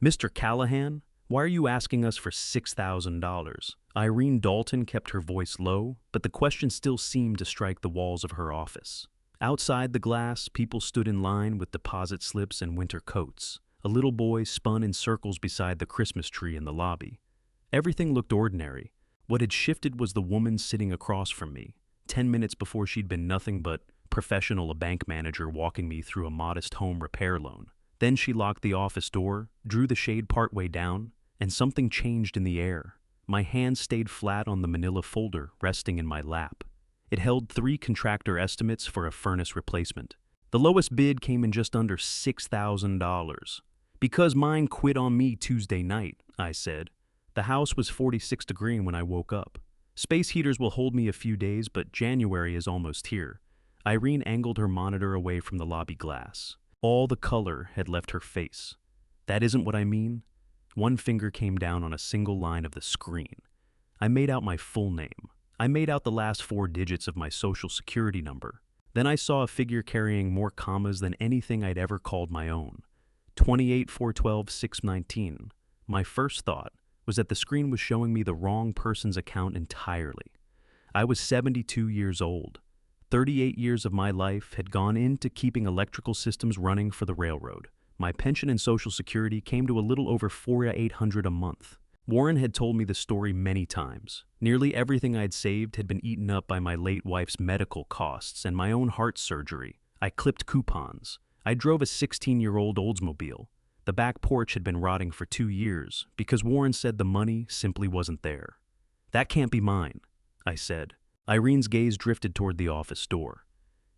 Mr. Callahan, why are you asking us for $6,000? Irene Dalton kept her voice low, but the question still seemed to strike the walls of her office. Outside the glass, people stood in line with deposit slips and winter coats. A little boy spun in circles beside the Christmas tree in the lobby. Everything looked ordinary. What had shifted was the woman sitting across from me. 10 minutes before she'd been nothing but professional, a bank manager walking me through a modest home repair loan. Then she locked the office door, drew the shade partway down, and something changed in the air. My hand stayed flat on the manila folder resting in my lap. It held 3 contractor estimates for a furnace replacement. The lowest bid came in just under $6,000. Because mine quit on me Tuesday night, I said. The house was 46 degrees when I woke up. Space heaters will hold me a few days, but January is almost here. Irene angled her monitor away from the lobby glass. All the color had left her face. That isn't what I mean. One finger came down on a single line of the screen. I made out my full name. I made out the last 4 digits of my social security number. Then I saw a figure carrying more commas than anything I'd ever called my own. 28 412 619. My first thought was that the screen was showing me the wrong person's account entirely. I was 72 years old. 38 years of my life had gone into keeping electrical systems running for the railroad. My pension and Social Security came to a little over $4,800 a month. Warren had told me the story many times. Nearly everything I'd saved had been eaten up by my late wife's medical costs and my own heart surgery. I clipped coupons. I drove a 16-year-old Oldsmobile. The back porch had been rotting for 2 years because Warren said the money simply wasn't there. That can't be mine, I said. Irene's gaze drifted toward the office door.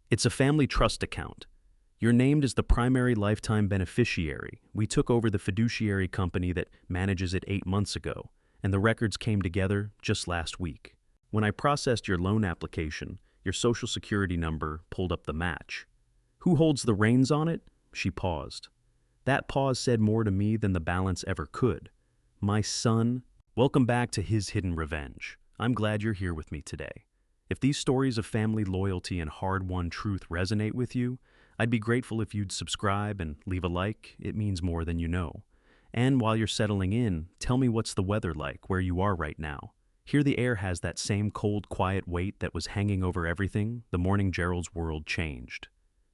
It's a family trust account. You're named as the primary lifetime beneficiary. We took over the fiduciary company that manages it 8 months ago, and the records came together just last week. When I processed your loan application, your social security number pulled up the match. Who holds the reins on it? She paused. That pause said more to me than the balance ever could. My son, welcome back to His Hidden Revenge. I'm glad you're here with me today. If these stories of family loyalty and hard-won truth resonate with you, I'd be grateful if you'd subscribe and leave a like. It means more than you know. And while you're settling in, tell me what's the weather like where you are right now. Here the air has that same cold, quiet weight that was hanging over everything the morning Gerald's world changed.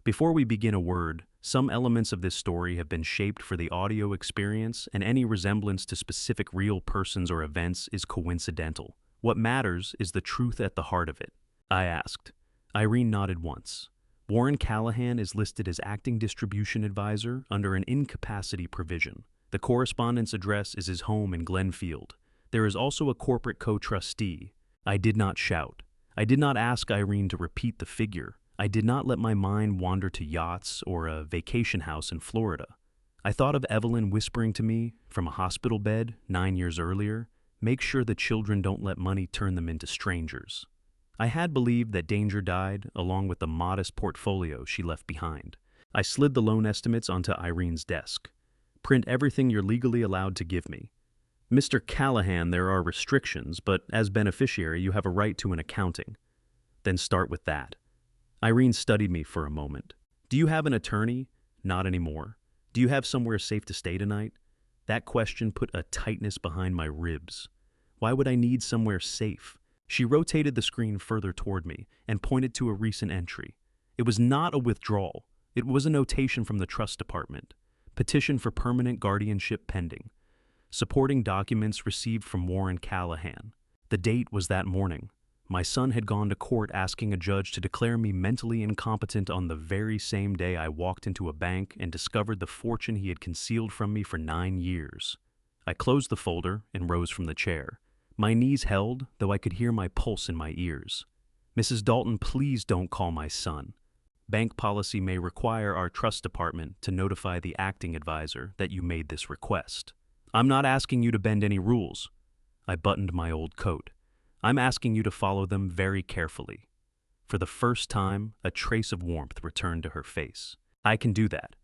Before we begin a word, some elements of this story have been shaped for the audio experience, and any resemblance to specific real persons or events is coincidental. What matters is the truth at the heart of it. I asked. Irene nodded once. Warren Callahan is listed as acting distribution advisor under an incapacity provision. The correspondence address is his home in Glenfield. There is also a corporate co-trustee. I did not shout. I did not ask Irene to repeat the figure. I did not let my mind wander to yachts or a vacation house in Florida. I thought of Evelyn whispering to me from a hospital bed 9 years earlier, make sure the children don't let money turn them into strangers. I had believed that danger died along with the modest portfolio she left behind. I slid the loan estimates onto Irene's desk. Print everything you're legally allowed to give me. Mr. Callahan, there are restrictions, but as beneficiary you have a right to an accounting. Then start with that. Irene studied me for a moment. Do you have an attorney? Not anymore. Do you have somewhere safe to stay tonight? That question put a tightness behind my ribs. Why would I need somewhere safe? She rotated the screen further toward me and pointed to a recent entry. It was not a withdrawal. It was a notation from the trust department. Petition for permanent guardianship pending. Supporting documents received from Warren Callahan. The date was that morning. My son had gone to court asking a judge to declare me mentally incompetent on the very same day I walked into a bank and discovered the fortune he had concealed from me for 9 years. I closed the folder and rose from the chair. My knees held, though I could hear my pulse in my ears. Mrs. Dalton, please don't call my son. Bank policy may require our trust department to notify the acting advisor that you made this request. I'm not asking you to bend any rules. I buttoned my old coat. I'm asking you to follow them very carefully. For the first time, a trace of warmth returned to her face. I can do that.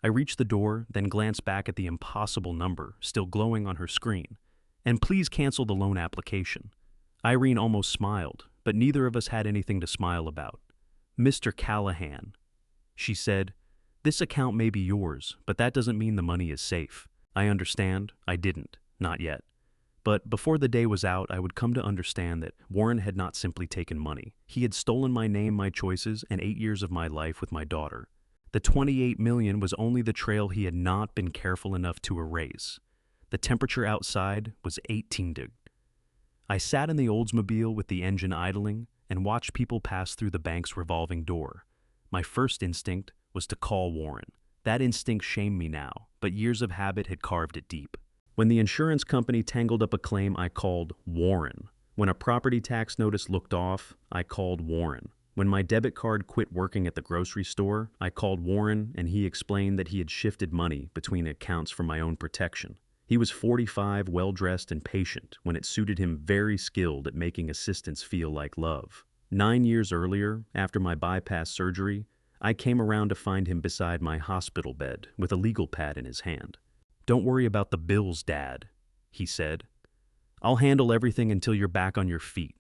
I reached the door, then glanced back at the impossible number still glowing on her screen. And please cancel the loan application. Irene almost smiled, but neither of us had anything to smile about. Mr. Callahan, she said, this account may be yours, but that doesn't mean the money is safe. I understand. I didn't. Not yet. But before the day was out, I would come to understand that Warren had not simply taken money. He had stolen my name, my choices, and 8 years of my life with my daughter. The 28 million was only the trail he had not been careful enough to erase. The temperature outside was 18 degrees. I sat in the Oldsmobile with the engine idling and watched people pass through the bank's revolving door. My first instinct was to call Warren. That instinct shamed me now, but years of habit had carved it deep. When the insurance company tangled up a claim, I called Warren. When a property tax notice looked off, I called Warren. When my debit card quit working at the grocery store, I called Warren and he explained that he had shifted money between accounts for my own protection. He was 45, well-dressed and patient when it suited him, very skilled at making assistance feel like love. 9 years earlier, after my bypass surgery, I came around to find him beside my hospital bed with a legal pad in his hand. "Don't worry about the bills, Dad," he said. "I'll handle everything until you're back on your feet."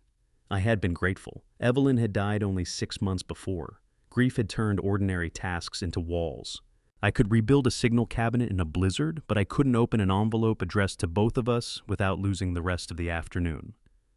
I had been grateful. Evelyn had died only 6 months before. Grief had turned ordinary tasks into walls. I could rebuild a signal cabinet in a blizzard, but I couldn't open an envelope addressed to both of us without losing the rest of the afternoon.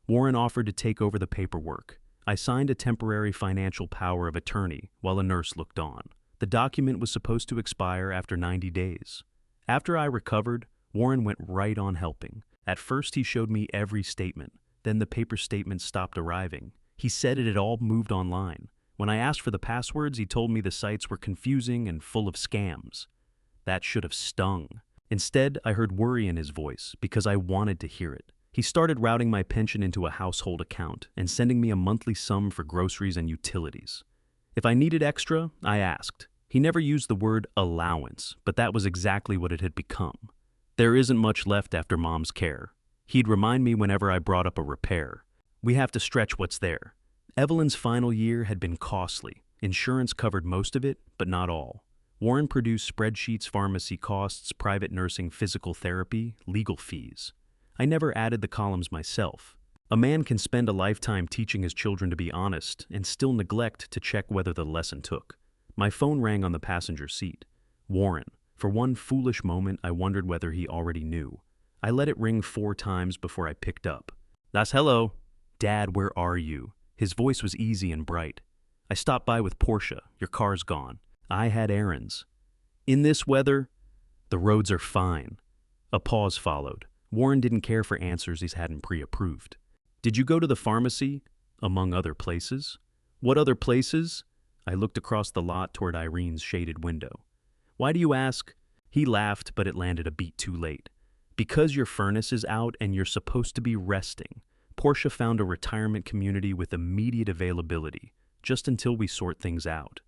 Warren offered to take over the paperwork. I signed a temporary financial power of attorney while a nurse looked on. The document was supposed to expire after 90 days. After I recovered, Warren went right on helping. At first he showed me every statement. Then the paper statements stopped arriving. He said it had all moved online. When I asked for the passwords, he told me the sites were confusing and full of scams. That should have stung. Instead, I heard worry in his voice because I wanted to hear it. He started routing my pension into a household account and sending me a monthly sum for groceries and utilities. If I needed extra, I asked. He never used the word allowance, but that was exactly what it had become. "There isn't much left after Mom's care." He'd remind me whenever I brought up a repair. "We have to stretch what's there." Evelyn's final year had been costly. Insurance covered most of it, but not all. Warren produced spreadsheets, pharmacy costs, private nursing, physical therapy, legal fees. I never added the columns myself. A man can spend a lifetime teaching his children to be honest and still neglect to check whether the lesson took. My phone rang on the passenger seat. Warren. For one foolish moment, I wondered whether he already knew. I let it ring 4 times before I picked up. "That's hello." "Dad, where are you?" His voice was easy and bright. "I stopped by with Portia. Your car's gone." "I had errands." "In this weather?" "The roads are fine." A pause followed. Warren didn't care for answers he hadn't pre-approved. "Did you go to the pharmacy?" "Among other places." "What other places?" I looked across the lot toward Irene's shaded window. "Why do you ask?" He laughed, but it landed a beat too late. "Because your furnace is out and you're supposed to be resting. Portia found a retirement community with immediate availability, just until we sort things out."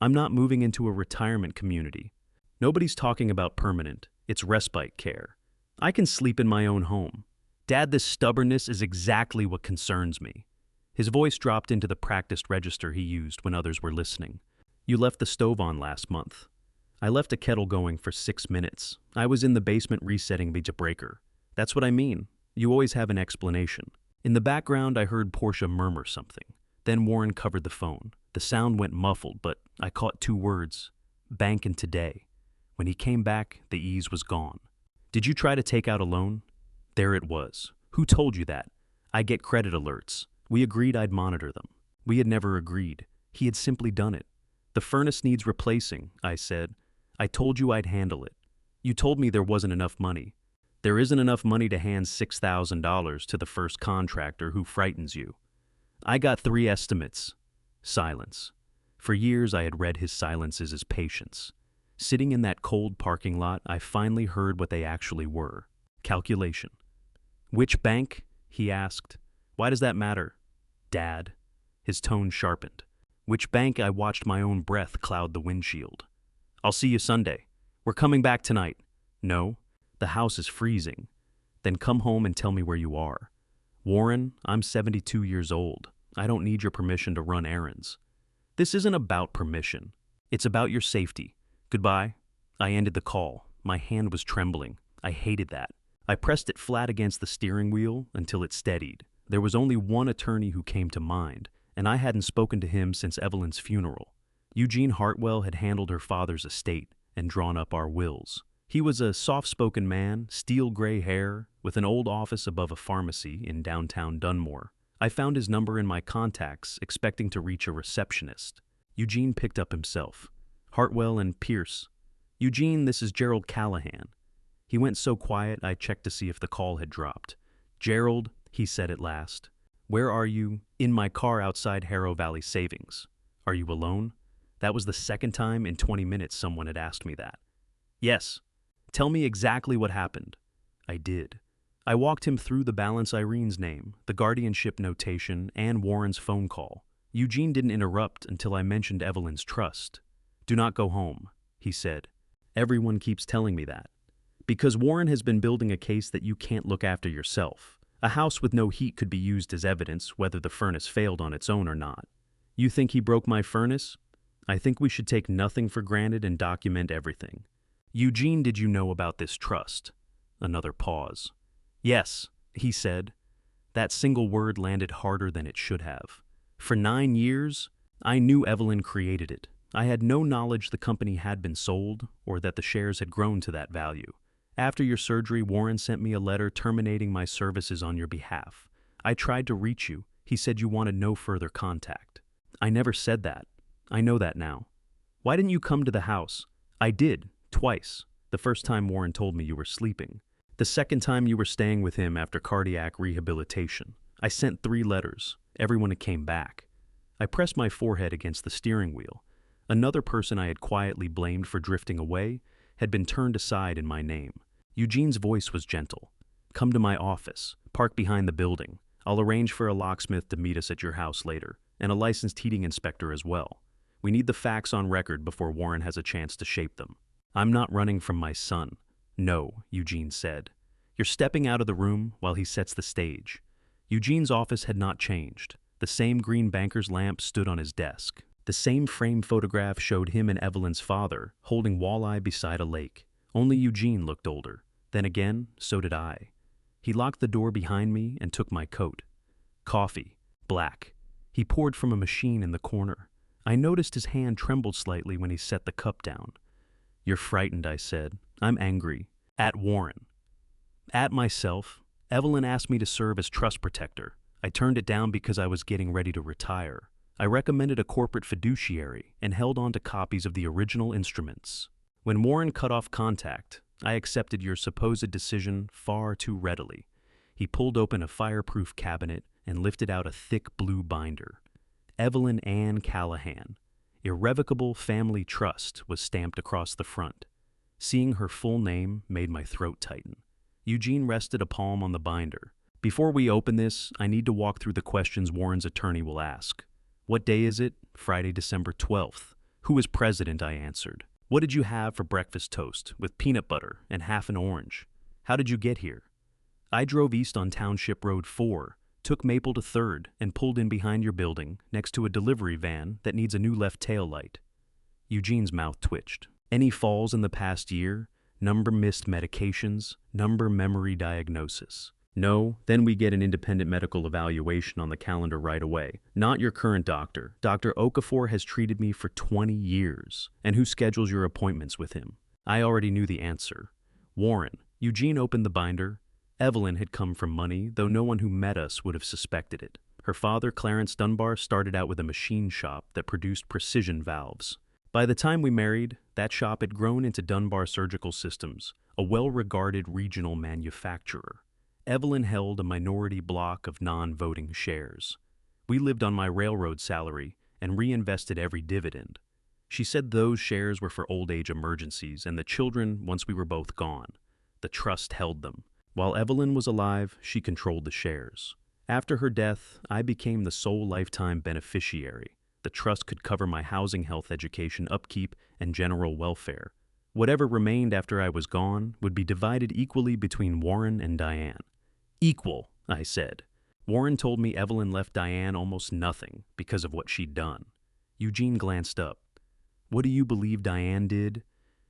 "I'm not moving into a retirement community." "Nobody's talking about permanent. It's respite care. I can sleep in my own home." "Dad, this stubbornness is exactly what concerns me." His voice dropped into the practiced register he used when others were listening. "You left the stove on last month." "I left a kettle going for 6 minutes. I was in the basement resetting the breaker." "That's what I mean. You always have an explanation." In the background, I heard Portia murmur something. Then Warren covered the phone. The sound went muffled, but I caught 2 words. "Bank and today." When he came back, the ease was gone. "Did you try to take out a loan?" There it was. "Who told you that?" "I get credit alerts. We agreed I'd monitor them." We had never agreed. He had simply done it. "The furnace needs replacing," I said. "I told you I'd handle it." "You told me there wasn't enough money." "There isn't enough money to hand $6,000 to the first contractor who frightens you." "I got 3 estimates." Silence. For years I had read his silences as patience. Sitting in that cold parking lot, I finally heard what they actually were. Calculation. "Which bank?" he asked. "Why does that matter?" "Dad." His tone sharpened. "Which bank?" I watched my own breath cloud the windshield. "I'll see you Sunday." "We're coming back tonight." "No." "The house is freezing." "Then come home and tell me where you are." "Warren, I'm 72 years old. I don't need your permission to run errands." "This isn't about permission. It's about your safety. Goodbye." I ended the call. My hand was trembling. I hated that. I pressed it flat against the steering wheel until it steadied. There was only one attorney who came to mind, and I hadn't spoken to him since Evelyn's funeral. Eugene Hartwell had handled her father's estate and drawn up our wills. He was a soft-spoken man, steel gray hair, with an old office above a pharmacy in downtown Dunmore. I found his number in my contacts, expecting to reach a receptionist. Eugene picked up himself. Hartwell and Pierce. Eugene, this is Gerald Callahan. He went so quiet I checked to see if the call had dropped. Gerald, he said at last. Where are you? In my car outside Harrow Valley Savings. Are you alone? That was the second time in 20 minutes someone had asked me that. Yes. Tell me exactly what happened. I did. I walked him through the balance Irene's name, the guardianship notation, and Warren's phone call. Eugene didn't interrupt until I mentioned Evelyn's trust. Do not go home, he said. Everyone keeps telling me that. Because Warren has been building a case that you can't look after yourself. A house with no heat could be used as evidence whether the furnace failed on its own or not. You think he broke my furnace? I think we should take nothing for granted and document everything. Eugene, did you know about this trust? Another pause. Yes, he said. That single word landed harder than it should have. For 9 years, I knew Evelyn created it. I had no knowledge the company had been sold or that the shares had grown to that value. After your surgery, Warren sent me a letter terminating my services on your behalf. I tried to reach you. He said you wanted no further contact. I never said that. I know that now. Why didn't you come to the house? I did, twice. The first time Warren told me you were sleeping. The second time you were staying with him after cardiac rehabilitation. I sent 3 letters. Everyone came back. I pressed my forehead against the steering wheel. Another person I had quietly blamed for drifting away had been turned aside in my name. Eugene's voice was gentle. Come to my office. Park behind the building. I'll arrange for a locksmith to meet us at your house later, and a licensed heating inspector as well. We need the facts on record before Warren has a chance to shape them. I'm not running from my son. No, Eugene said. You're stepping out of the room while he sets the stage. Eugene's office had not changed. The same green banker's lamp stood on his desk. The same frame photograph showed him and Evelyn's father holding walleye beside a lake. Only Eugene looked older. Then again, so did I. He locked the door behind me and took my coat. Coffee. Black. He poured from a machine in the corner. I noticed his hand trembled slightly when he set the cup down. You're frightened, I said. I'm angry. At Warren. At myself. Evelyn asked me to serve as trust protector. I turned it down because I was getting ready to retire. I recommended a corporate fiduciary and held on to copies of the original instruments. When Warren cut off contact, I accepted your supposed decision far too readily. He pulled open a fireproof cabinet and lifted out a thick blue binder. Evelyn Ann Callahan. Irrevocable Family Trust was stamped across the front. Seeing her full name made my throat tighten. Eugene rested a palm on the binder. Before we open this, I need to walk through the questions Warren's attorney will ask. What day is it? Friday, December 12th. Who is president? I answered. What did you have for breakfast toast with peanut butter and half an orange? How did you get here? I drove east on Township Road 4, took Maple to 3rd, and pulled in behind your building next to a delivery van that needs a new left tail light. Eugene's mouth twitched. Any falls in the past year? Number missed medications? Number memory diagnosis? No, then we get an independent medical evaluation on the calendar right away. Not your current doctor. Dr. Okafor has treated me for 20 years. And who schedules your appointments with him? I already knew the answer. Warren. Eugene opened the binder. Evelyn had come from money, though no one who met us would have suspected it. Her father, Clarence Dunbar, started out with a machine shop that produced precision valves. By the time we married, that shop had grown into Dunbar Surgical Systems, a well-regarded regional manufacturer. Evelyn held a minority block of non-voting shares. We lived on my railroad salary and reinvested every dividend. She said those shares were for old age emergencies and the children once we were both gone. The trust held them. While Evelyn was alive, she controlled the shares. After her death, I became the sole lifetime beneficiary. The trust could cover my housing, health, education, upkeep, and general welfare. Whatever remained after I was gone would be divided equally between Warren and Diane. Equal, I said. Warren told me Evelyn left Diane almost nothing because of what she'd done. Eugene glanced up. What do you believe Diane did?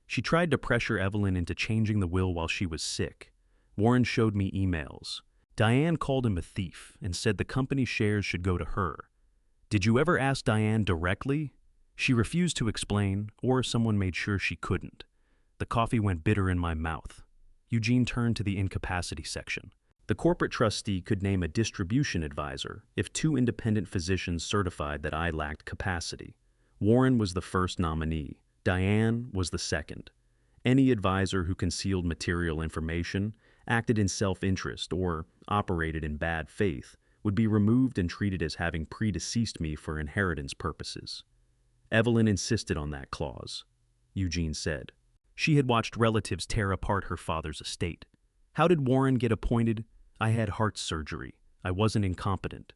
She tried to pressure Evelyn into changing the will while she was sick. Warren showed me emails. Diane called him a thief and said the company's shares should go to her. Did you ever ask Diane directly? She refused to explain, or someone made sure she couldn't. The coffee went bitter in my mouth. Eugene turned to the incapacity section. The corporate trustee could name a distribution advisor if two independent physicians certified that I lacked capacity. Warren was the first nominee. Diane was the second. Any advisor who concealed material information, acted in self-interest, or operated in bad faith would be removed and treated as having predeceased me for inheritance purposes. Evelyn insisted on that clause, Eugene said. She had watched relatives tear apart her father's estate. How did Warren get appointed? I had heart surgery. I wasn't incompetent.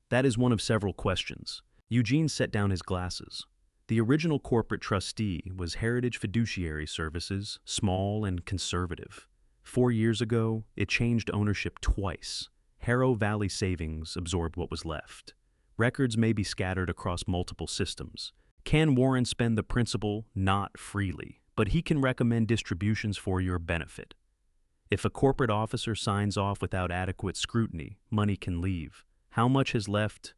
That is one of several questions. Eugene set down his glasses. The original corporate trustee was Heritage Fiduciary Services, small and conservative. 4 years ago, it changed ownership twice. Harrow Valley Savings absorbed what was left. Records may be scattered across multiple systems. Can Warren spend the principal? Not freely, but he can recommend distributions for your benefit. If a corporate officer signs off without adequate scrutiny, money can leave. How much has left?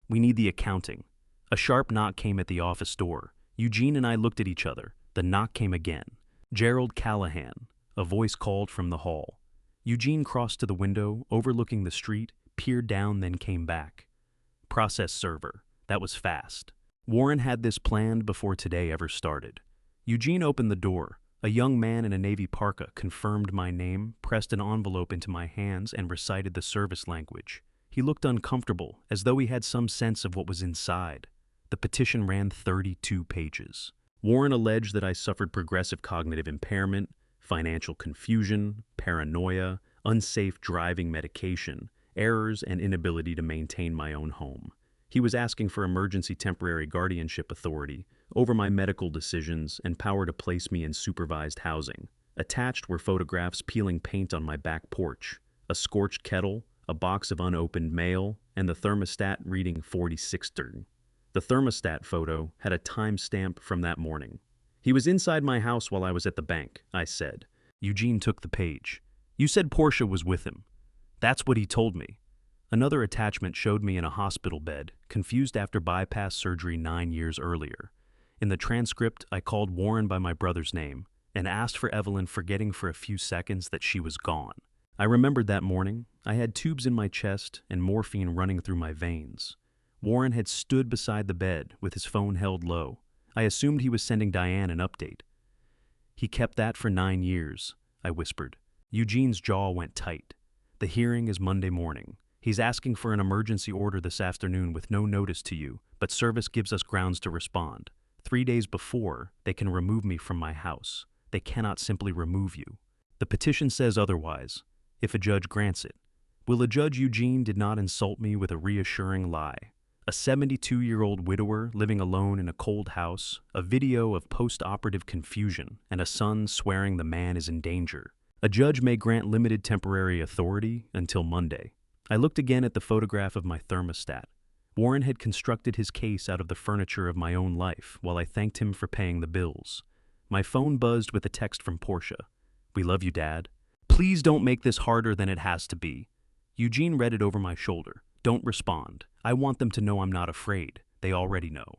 We need the accounting. A sharp knock came at the office door. Eugene and I looked at each other. The knock came again. Gerald Callahan. A voice called from the hall. Eugene crossed to the window, overlooking the street, peered down, then came back. Process server. That was fast. Warren had this planned before today ever started. Eugene opened the door. A young man in a navy parka confirmed my name, pressed an envelope into my hands, and recited the service language. He looked uncomfortable, as though he had some sense of what was inside. The petition ran 32 pages. Warren alleged that I suffered progressive cognitive impairment, financial confusion, paranoia, unsafe driving medication, errors, and inability to maintain my own home. He was asking for emergency temporary guardianship authority over my medical decisions and power to place me in supervised housing. Attached were photographs peeling paint on my back porch, a scorched kettle, a box of unopened mail, and the thermostat reading 46th. The thermostat photo had a timestamp from that morning. He was inside my house while I was at the bank, I said. Eugene took the page. You said Portia was with him. That's what he told me. Another attachment showed me in a hospital bed, confused after bypass surgery 9 years earlier. In the transcript, I called Warren by my brother's name and asked for Evelyn, forgetting for a few seconds that she was gone. I remembered that morning. I had tubes in my chest and morphine running through my veins. Warren had stood beside the bed with his phone held low. I assumed he was sending Diane an update. He kept that for 9 years, I whispered. Eugene's jaw went tight. The hearing is Monday morning. He's asking for an emergency order this afternoon with no notice to you, but service gives us grounds to respond. 3 days before, they can remove me from my house. They cannot simply remove you. The petition says otherwise, if a judge grants it. Will a judge? Eugene did not insult me with a reassuring lie. A 72-year-old widower living alone in a cold house, a video of post-operative confusion, and a son swearing the man is in danger. A judge may grant limited temporary authority until Monday. I looked again at the photograph of my thermostat. Warren had constructed his case out of the furniture of my own life while I thanked him for paying the bills. My phone buzzed with a text from Portia. We love you, Dad. Please don't make this harder than it has to be. Eugene read it over my shoulder. Don't respond. I want them to know I'm not afraid. They already know.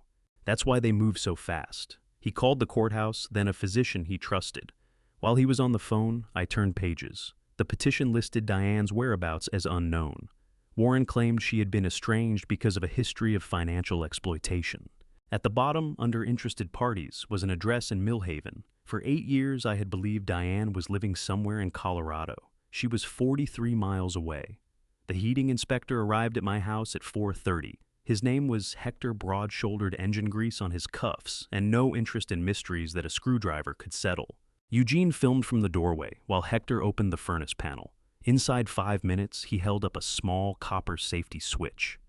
That's why they move so fast. He called the courthouse, then a physician he trusted. While he was on the phone, I turned pages. The petition listed Diane's whereabouts as unknown. Warren claimed she had been estranged because of a history of financial exploitation. At the bottom, under interested parties, was an address in Millhaven. For 8 years, I had believed Diane was living somewhere in Colorado. She was 43 miles away. The heating inspector arrived at my house at 4:30. His name was Hector, broad-shouldered engine grease on his cuffs, and no interest in mysteries that a screwdriver could settle. Eugene filmed from the doorway while Hector opened the furnace panel. Inside 5 minutes, he held up a small copper safety switch.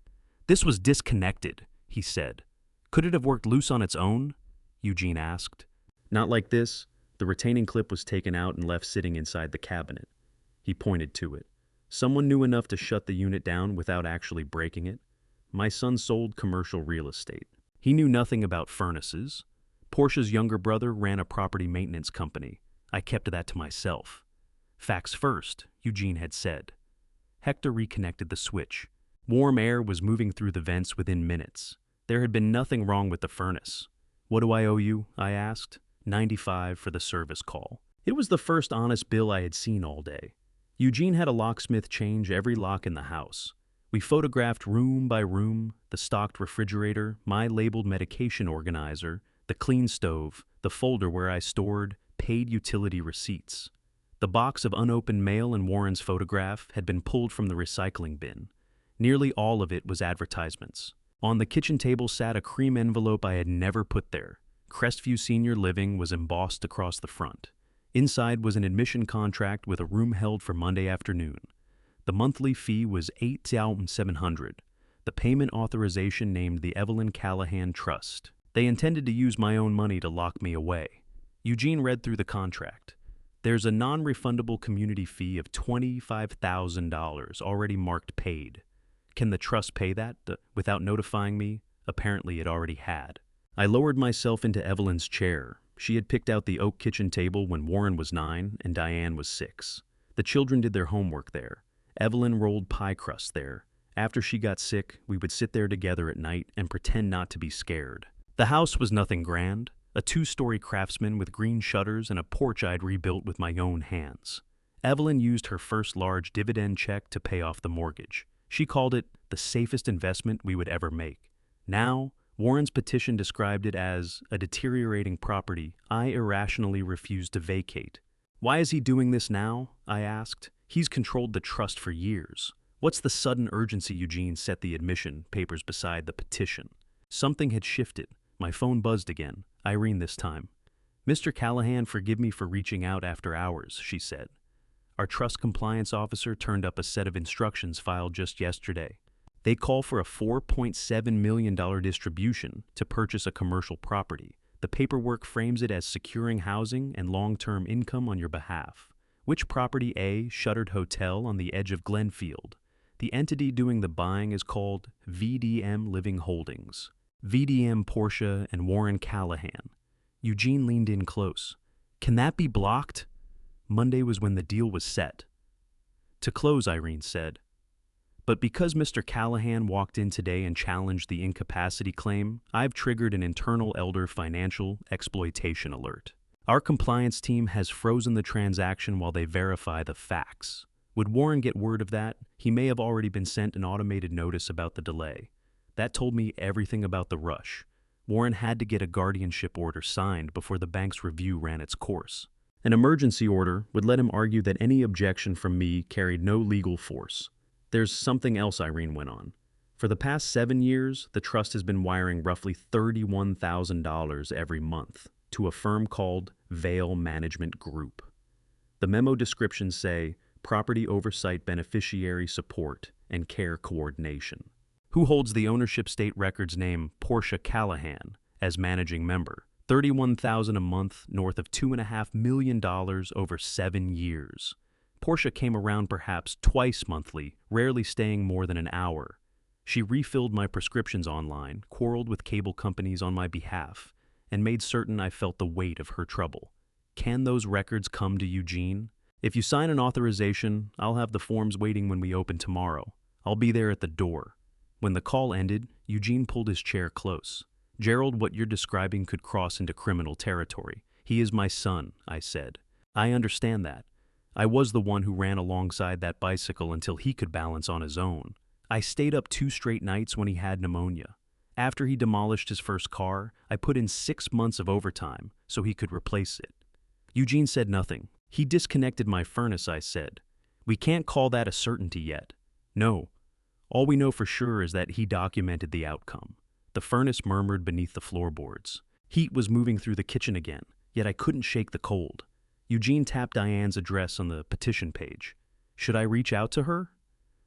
This was disconnected, he said. Could it have worked loose on its own? Eugene asked. Not like this. The retaining clip was taken out and left sitting inside the cabinet. He pointed to it. Someone knew enough to shut the unit down without actually breaking it. My son sold commercial real estate. He knew nothing about furnaces. Portia's younger brother ran a property maintenance company. I kept that to myself. Facts first, Eugene had said. Hector reconnected the switch. Warm air was moving through the vents within minutes. There had been nothing wrong with the furnace. What do I owe you? I asked. $95 for the service call. It was the first honest bill I had seen all day. Eugene had a locksmith change every lock in the house. We photographed room by room, the stocked refrigerator, my labeled medication organizer, the clean stove, the folder where I stored paid utility receipts. The box of unopened mail and Warren's photograph had been pulled from the recycling bin. Nearly all of it was advertisements. On the kitchen table sat a cream envelope I had never put there. Crestview Senior Living was embossed across the front. Inside was an admission contract with a room held for Monday afternoon. The monthly fee was $8,700. The payment authorization named the Evelyn Callahan Trust. They intended to use my own money to lock me away. Eugene read through the contract. There's a non-refundable community fee of $25,000 already marked paid. Can the trust pay that without notifying me? Apparently it already had. I lowered myself into Evelyn's chair. She had picked out the oak kitchen table when Warren was 9 and Diane was 6. The children did their homework there. Evelyn rolled pie crust there. After she got sick, we would sit there together at night and pretend not to be scared. The house was nothing grand. A 2-story craftsman with green shutters and a porch I'd rebuilt with my own hands. Evelyn used her first large dividend check to pay off the mortgage. She called it the safest investment we would ever make. Now, Warren's petition described it as a deteriorating property I irrationally refused to vacate. Why is he doing this now? I asked. He's controlled the trust for years. What's the sudden urgency? Eugene set the admission papers beside the petition. Something had shifted. My phone buzzed again. Irene this time. Mr. Callahan, forgive me for reaching out after hours, she said. Our trust compliance officer turned up a set of instructions filed just yesterday. They call for a $4.7 million distribution to purchase a commercial property. The paperwork frames it as securing housing and long-term income on your behalf. Which property? A shuttered hotel on the edge of Glenfield. The entity doing the buying is called VDM Living Holdings. VDM Portia and Warren Callahan. Eugene leaned in close. Can that be blocked? Monday was when the deal was set. To close, Irene said. But because Mr. Callahan walked in today and challenged the incapacity claim, I've triggered an internal elder financial exploitation alert. Our compliance team has frozen the transaction while they verify the facts. Would Warren get word of that? He may have already been sent an automated notice about the delay. That told me everything about the rush. Warren had to get a guardianship order signed before the bank's review ran its course. An emergency order would let him argue that any objection from me carried no legal force. There's something else, Irene went on. For the past 7 years, the trust has been wiring roughly $31,000 every month to a firm called Vale Management Group. The memo descriptions say property oversight, beneficiary support, and care coordination. Who holds the ownership state records name Portia Callahan as managing member. $31,000 a month, north of $2.5 million over 7 years. Portia came around perhaps twice monthly, rarely staying more than an hour. She refilled my prescriptions online, quarreled with cable companies on my behalf, and made certain I felt the weight of her trouble. Can those records come to Eugene? If you sign an authorization, I'll have the forms waiting when we open tomorrow. I'll be there at the door. When the call ended, Eugene pulled his chair close. Gerald, what you're describing could cross into criminal territory. He is my son, I said. I understand that. I was the one who ran alongside that bicycle until he could balance on his own. I stayed up 2 straight nights when he had pneumonia. After he demolished his first car, I put in 6 months of overtime so he could replace it. Eugene said nothing. He disconnected my furnace, I said. We can't call that a certainty yet. No. All we know for sure is that he documented the outcome. The furnace murmured beneath the floorboards. Heat was moving through the kitchen again, yet I couldn't shake the cold. Eugene tapped Diane's address on the petition page. Should I reach out to her?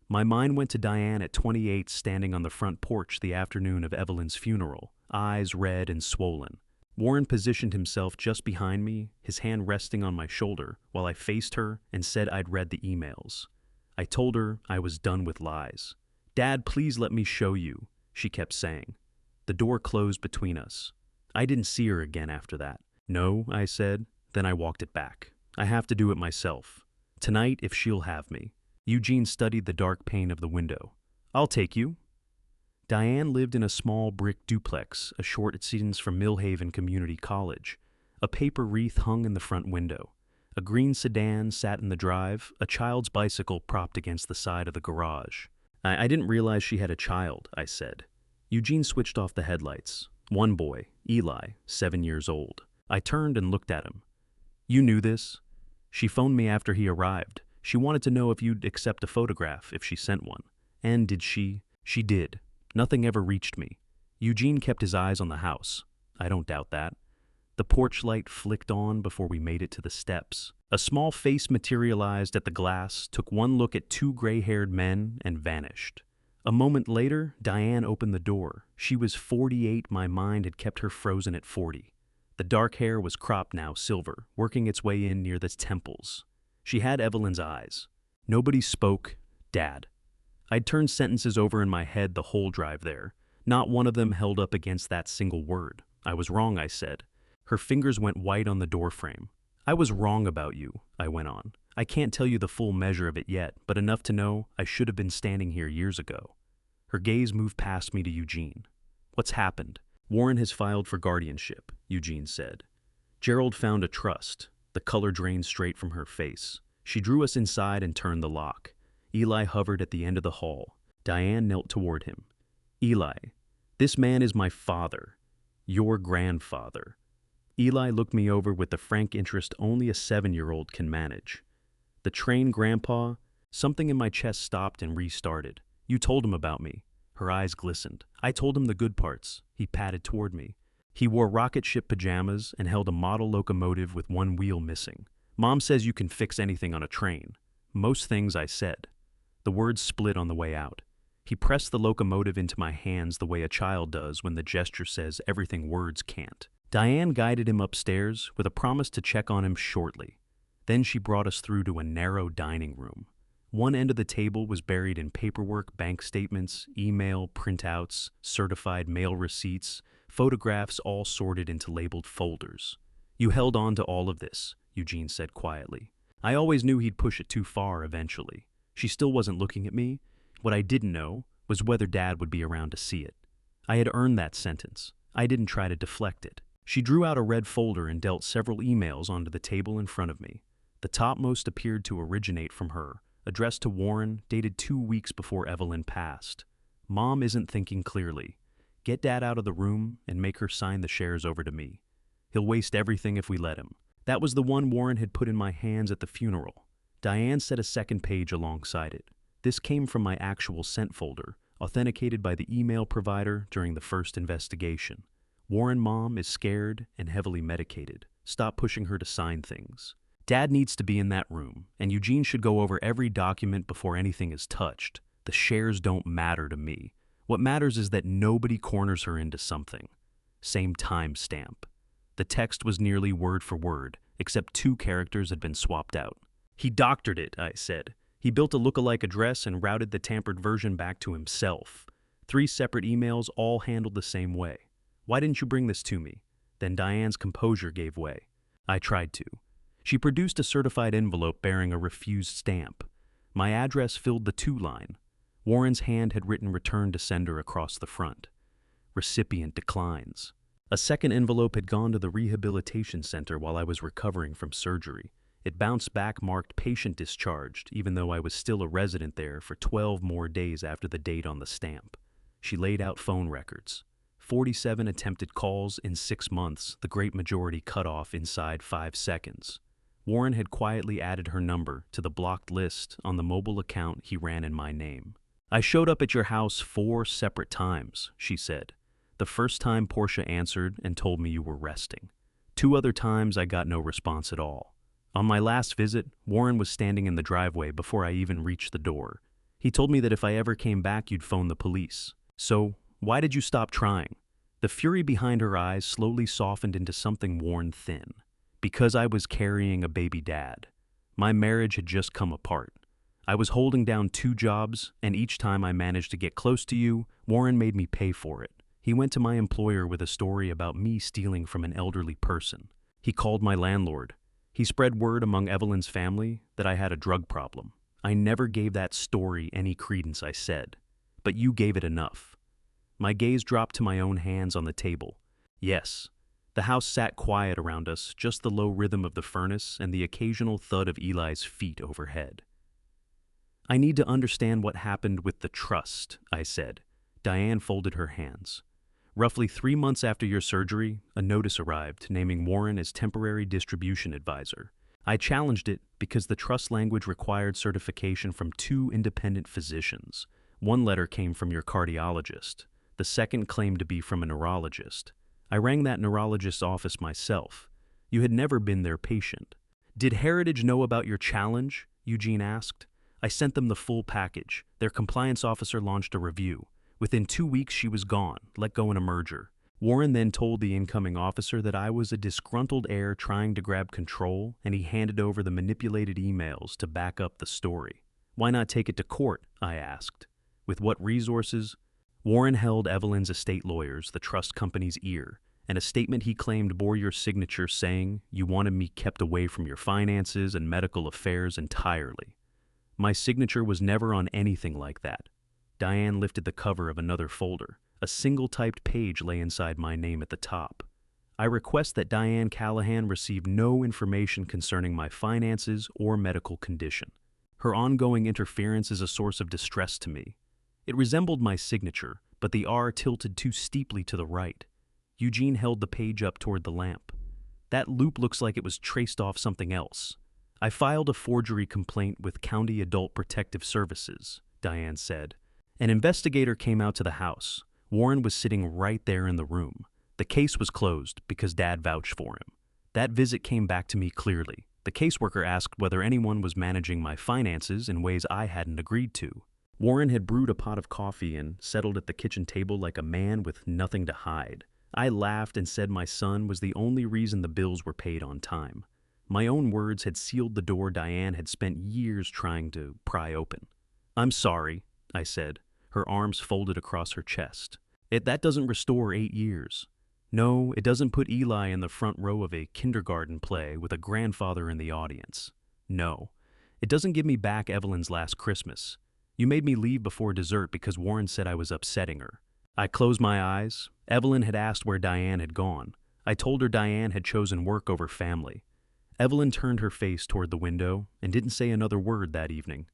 My mind went to Diane at 28 standing on the front porch the afternoon of Evelyn's funeral, eyes red and swollen. Warren positioned himself just behind me, his hand resting on my shoulder, while I faced her and said I'd read the emails. I told her I was done with lies. Dad, please let me show you, she kept saying. The door closed between us. I didn't see her again after that. No, I said. Then I walked it back. I have to do it myself. Tonight, if she'll have me. Eugene studied the dark pane of the window. I'll take you. Diane lived in a small brick duplex a short distance from Millhaven Community College. A paper wreath hung in the front window. A green sedan sat in the drive, a child's bicycle propped against the side of the garage. I didn't realize she had a child, I said. Eugene switched off the headlights. One boy, Eli, 7 years old. I turned and looked at him. You knew this? She phoned me after he arrived. She wanted to know if you'd accept a photograph if she sent one. And did she? She did. Nothing ever reached me. Eugene kept his eyes on the house. I don't doubt that. The porch light flicked on before we made it to the steps. A small face materialized at the glass, took one look at two gray-haired men, and vanished. A moment later, Diane opened the door. She was 48. My mind had kept her frozen at 40. The dark hair was cropped now silver, working its way in near the temples. She had Evelyn's eyes. Nobody spoke. Dad. I'd turned sentences over in my head the whole drive there. Not one of them held up against that single word. I was wrong, I said. Her fingers went white on the doorframe. I was wrong about you, I went on. I can't tell you the full measure of it yet, but enough to know I should have been standing here years ago. Her gaze moved past me to Eugene. What's happened? Warren has filed for guardianship, Eugene said. Gerald found a trust. The color drained straight from her face. She drew us inside and turned the lock. Eli hovered at the end of the hall. Diane knelt toward him. Eli, this man is my father. Your grandfather. Eli looked me over with the frank interest only a 7-year-old can manage. The trained grandpa, something in my chest stopped and restarted. You told him about me. Her eyes glistened. I told him the good parts. He patted toward me. He wore rocket ship pajamas and held a model locomotive with one wheel missing. Mom says you can fix anything on a train. Most things, I said. The words split on the way out. He pressed the locomotive into my hands the way a child does when the gesture says everything words can't. Diane guided him upstairs with a promise to check on him shortly. Then she brought us through to a narrow dining room. One end of the table was buried in paperwork, bank statements, email, printouts, certified mail receipts, photographs all sorted into labeled folders. You held on to all of this, Eugene said quietly. I always knew he'd push it too far eventually. She still wasn't looking at me. What I didn't know was whether Dad would be around to see it. I had earned that sentence. I didn't try to deflect it. She drew out a red folder and dealt several emails onto the table in front of me. The topmost appeared to originate from her, addressed to Warren, dated 2 weeks before Evelyn passed. Mom isn't thinking clearly. Get Dad out of the room and make her sign the shares over to me. He'll waste everything if we let him. That was the one Warren had put in my hands at the funeral. Diane set a second page alongside it. This came from my actual sent folder, authenticated by the email provider during the first investigation. Warren Mom is scared and heavily medicated. Stop pushing her to sign things. Dad needs to be in that room, and Eugene should go over every document before anything is touched. The shares don't matter to me. What matters is that nobody corners her into something. Same timestamp. The text was nearly word for word, except 2 characters had been swapped out. He doctored it, I said. He built a look-alike address and routed the tampered version back to himself. 3 separate emails all handled the same way. Why didn't you bring this to me? Then Diane's composure gave way. I tried to. She produced a certified envelope bearing a refused stamp. My address filled the to line. Warren's hand had written return to sender across the front. Recipient declines. A second envelope had gone to the rehabilitation center while I was recovering from surgery. It bounced back marked patient discharged, even though I was still a resident there for 12 more days after the date on the stamp. She laid out phone records. 47 attempted calls in 6 months, the great majority cut off inside 5 seconds. Warren had quietly added her number to the blocked list on the mobile account he ran in my name. I showed up at your house 4 separate times, she said. The first time Portia answered and told me you were resting. 2 other times I got no response at all. On my last visit, Warren was standing in the driveway before I even reached the door. He told me that if I ever came back, you'd phone the police. So, why did you stop trying? The fury behind her eyes slowly softened into something worn thin. Because I was carrying a baby dad. My marriage had just come apart. I was holding down 2 jobs, and each time I managed to get close to you, Warren made me pay for it. He went to my employer with a story about me stealing from an elderly person. He called my landlord. He spread word among Evelyn's family that I had a drug problem. I never gave that story any credence, I said. But you gave it enough. My gaze dropped to my own hands on the table. Yes, The house sat quiet around us, just the low rhythm of the furnace and the occasional thud of Eli's feet overhead. "I need to understand what happened with the trust," I said. Diane folded her hands. "Roughly 3 months after your surgery, a notice arrived naming Warren as temporary distribution advisor. I challenged it because the trust language required certification from 2 independent physicians. One letter came from your cardiologist. The second claimed to be from a neurologist. I rang that neurologist's office myself. You had never been their patient." "Did Heritage know about your challenge?" Eugene asked. "I sent them the full package. Their compliance officer launched a review. Within 2 weeks she was gone, let go in a merger." Warren then told the incoming officer that I was a disgruntled heir trying to grab control, and he handed over the manipulated emails to back up the story. "Why not take it to court?" I asked. "With what resources?" Warren held Evelyn's estate lawyers, the trust company's ear, and a statement he claimed bore your signature saying you wanted me kept away from your finances and medical affairs entirely. My signature was never on anything like that. Diane lifted the cover of another folder. A single typed page lay inside my name at the top. "I request that Diane Callahan receive no information concerning my finances or medical condition. Her ongoing interference is a source of distress to me." It resembled my signature, but the R tilted too steeply to the right. Eugene held the page up toward the lamp. "That loop looks like it was traced off something else." "I filed a forgery complaint with County Adult Protective Services," Diane said. "An investigator came out to the house. Warren was sitting right there in the room. The case was closed because Dad vouched for him. That visit came back to me clearly. The caseworker asked whether anyone was managing my finances in ways I hadn't agreed to. Warren had brewed a pot of coffee and settled at the kitchen table like a man with nothing to hide. I laughed and said my son was the only reason the bills were paid on time. My own words had sealed the door Diane had spent years trying to pry open. "I'm sorry," I said, her arms folded across her chest. That doesn't restore 8 years. No, it doesn't put Eli in the front row of a kindergarten play with a grandfather in the audience. No, it doesn't give me back Evelyn's last Christmas. You made me leave before dessert because Warren said I was upsetting her." I closed my eyes. Evelyn had asked where Diane had gone. I told her Diane had chosen work over family. Evelyn turned her face toward the window and didn't say another word that evening.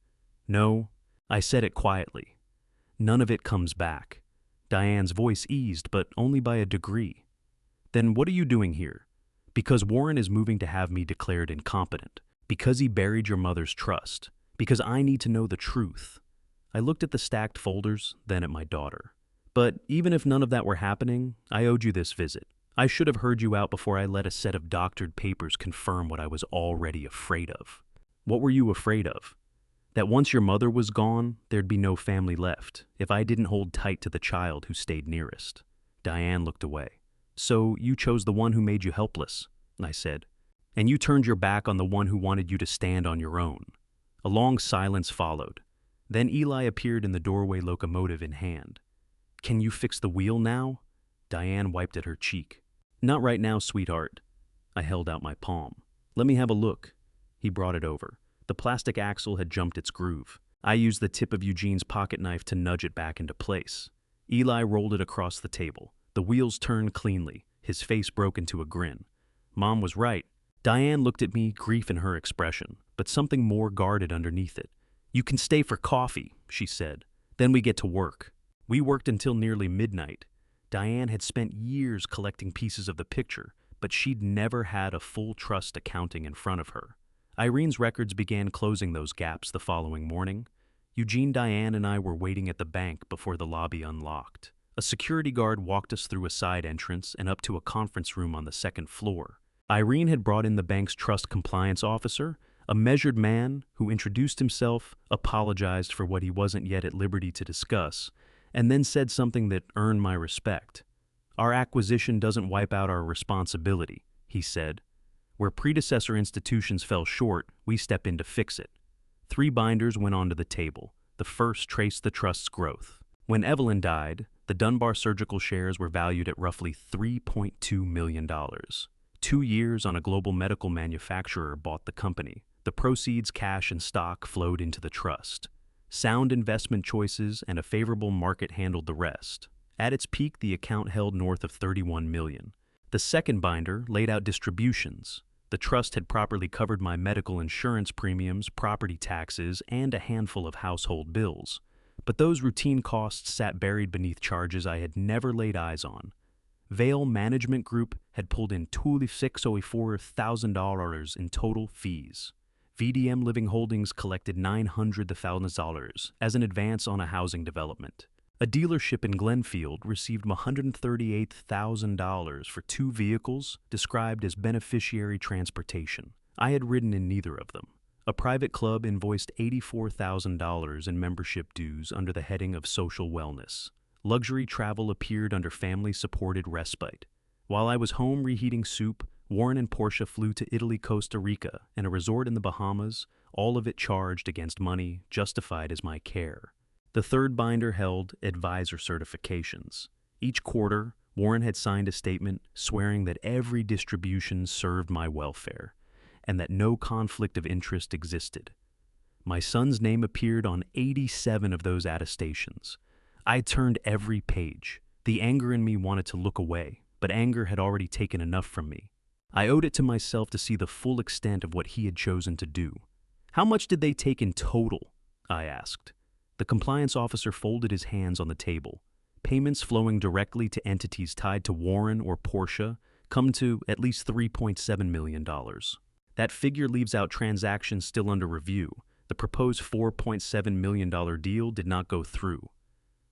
"No," I said it quietly. "None of it comes back." Diane's voice eased, but only by a degree. "Then what are you doing here?" "Because Warren is moving to have me declared incompetent. Because he buried your mother's trust. Because I need to know the truth." I looked at the stacked folders, then at my daughter. "But even if none of that were happening, I owed you this visit. I should have heard you out before I let a set of doctored papers confirm what I was already afraid of." "What were you afraid of?" "That once your mother was gone, there'd be no family left, if I didn't hold tight to the child who stayed nearest." Diane looked away. "So you chose the one who made you helpless," I said. "And you turned your back on the one who wanted you to stand on your own." A long silence followed. Then Eli appeared in the doorway, locomotive in hand. "Can you fix the wheel now?" Diane wiped at her cheek. "Not right now, sweetheart." I held out my palm. "Let me have a look." He brought it over. The plastic axle had jumped its groove. I used the tip of Eugene's pocket knife to nudge it back into place. Eli rolled it across the table. The wheels turned cleanly. His face broke into a grin. "Mom was right." Diane looked at me, grief in her expression, but something more guarded underneath it. "You can stay for coffee," she said. "Then we get to work." We worked until nearly midnight. Diane had spent years collecting pieces of the picture, but she'd never had a full trust accounting in front of her. Irene's records began closing those gaps the following morning. Eugene, Diane, and I were waiting at the bank before the lobby unlocked. A security guard walked us through a side entrance and up to a conference room on the second floor. Irene had brought in the bank's trust compliance officer, a measured man who introduced himself, apologized for what he wasn't yet at liberty to discuss, and then said something that earned my respect. "Our acquisition doesn't wipe out our responsibility," he said. "Where predecessor institutions fell short, we step in to fix it." 3 binders went onto the table. The first traced the trust's growth. When Evelyn died, the Dunbar Surgical shares were valued at roughly $3.2 million. 2 years on a global medical manufacturer bought the company. The proceeds, cash and stock, flowed into the trust. Sound investment choices and a favorable market handled the rest. At its peak, the account held north of $31 million. The second binder laid out distributions. The trust had properly covered my medical insurance premiums, property taxes, and a handful of household bills. But those routine costs sat buried beneath charges I had never laid eyes on. Vale Management Group had pulled in $264,000 in total fees. VDM Living Holdings collected $900,000 as an advance on a housing development. A dealership in Glenfield received $138,000 for 2 vehicles described as beneficiary transportation. I had ridden in neither of them. A private club invoiced $84,000 in membership dues under the heading of social wellness. Luxury travel appeared under family-supported respite. While I was home reheating soup, Warren and Portia flew to Italy, Costa Rica, and a resort in the Bahamas, all of it charged against money justified as my care. The third binder held advisor certifications. Each quarter, Warren had signed a statement swearing that every distribution served my welfare, and that no conflict of interest existed. My son's name appeared on 87 of those attestations. I turned every page. The anger in me wanted to look away, but anger had already taken enough from me. I owed it to myself to see the full extent of what he had chosen to do. "How much did they take in total?" I asked. The compliance officer folded his hands on the table. Payments flowing directly to entities tied to Warren or Portia come to at least $3.7 million. That figure leaves out transactions still under review. The proposed $4.7 million deal did not go through.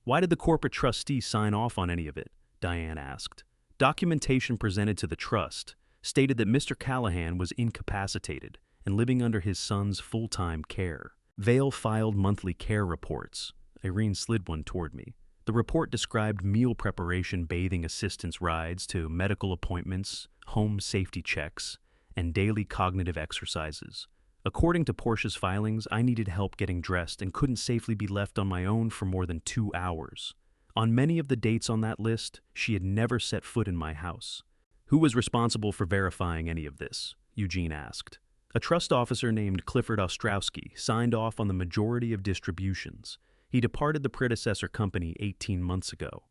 "Why did the corporate trustee sign off on any of it?" Diane asked. Documentation presented to the trust stated that Mr. Callahan was incapacitated and living under his son's full-time care. Vale filed monthly care reports. Irene slid one toward me. The report described meal preparation, bathing assistance rides to medical appointments, home safety checks, and daily cognitive exercises. According to Portia's filings, I needed help getting dressed and couldn't safely be left on my own for more than 2 hours. On many of the dates on that list, she had never set foot in my house. "Who was responsible for verifying any of this?" Eugene asked. A trust officer named Clifford Ostrowski signed off on the majority of distributions. He departed the predecessor company 18 months ago.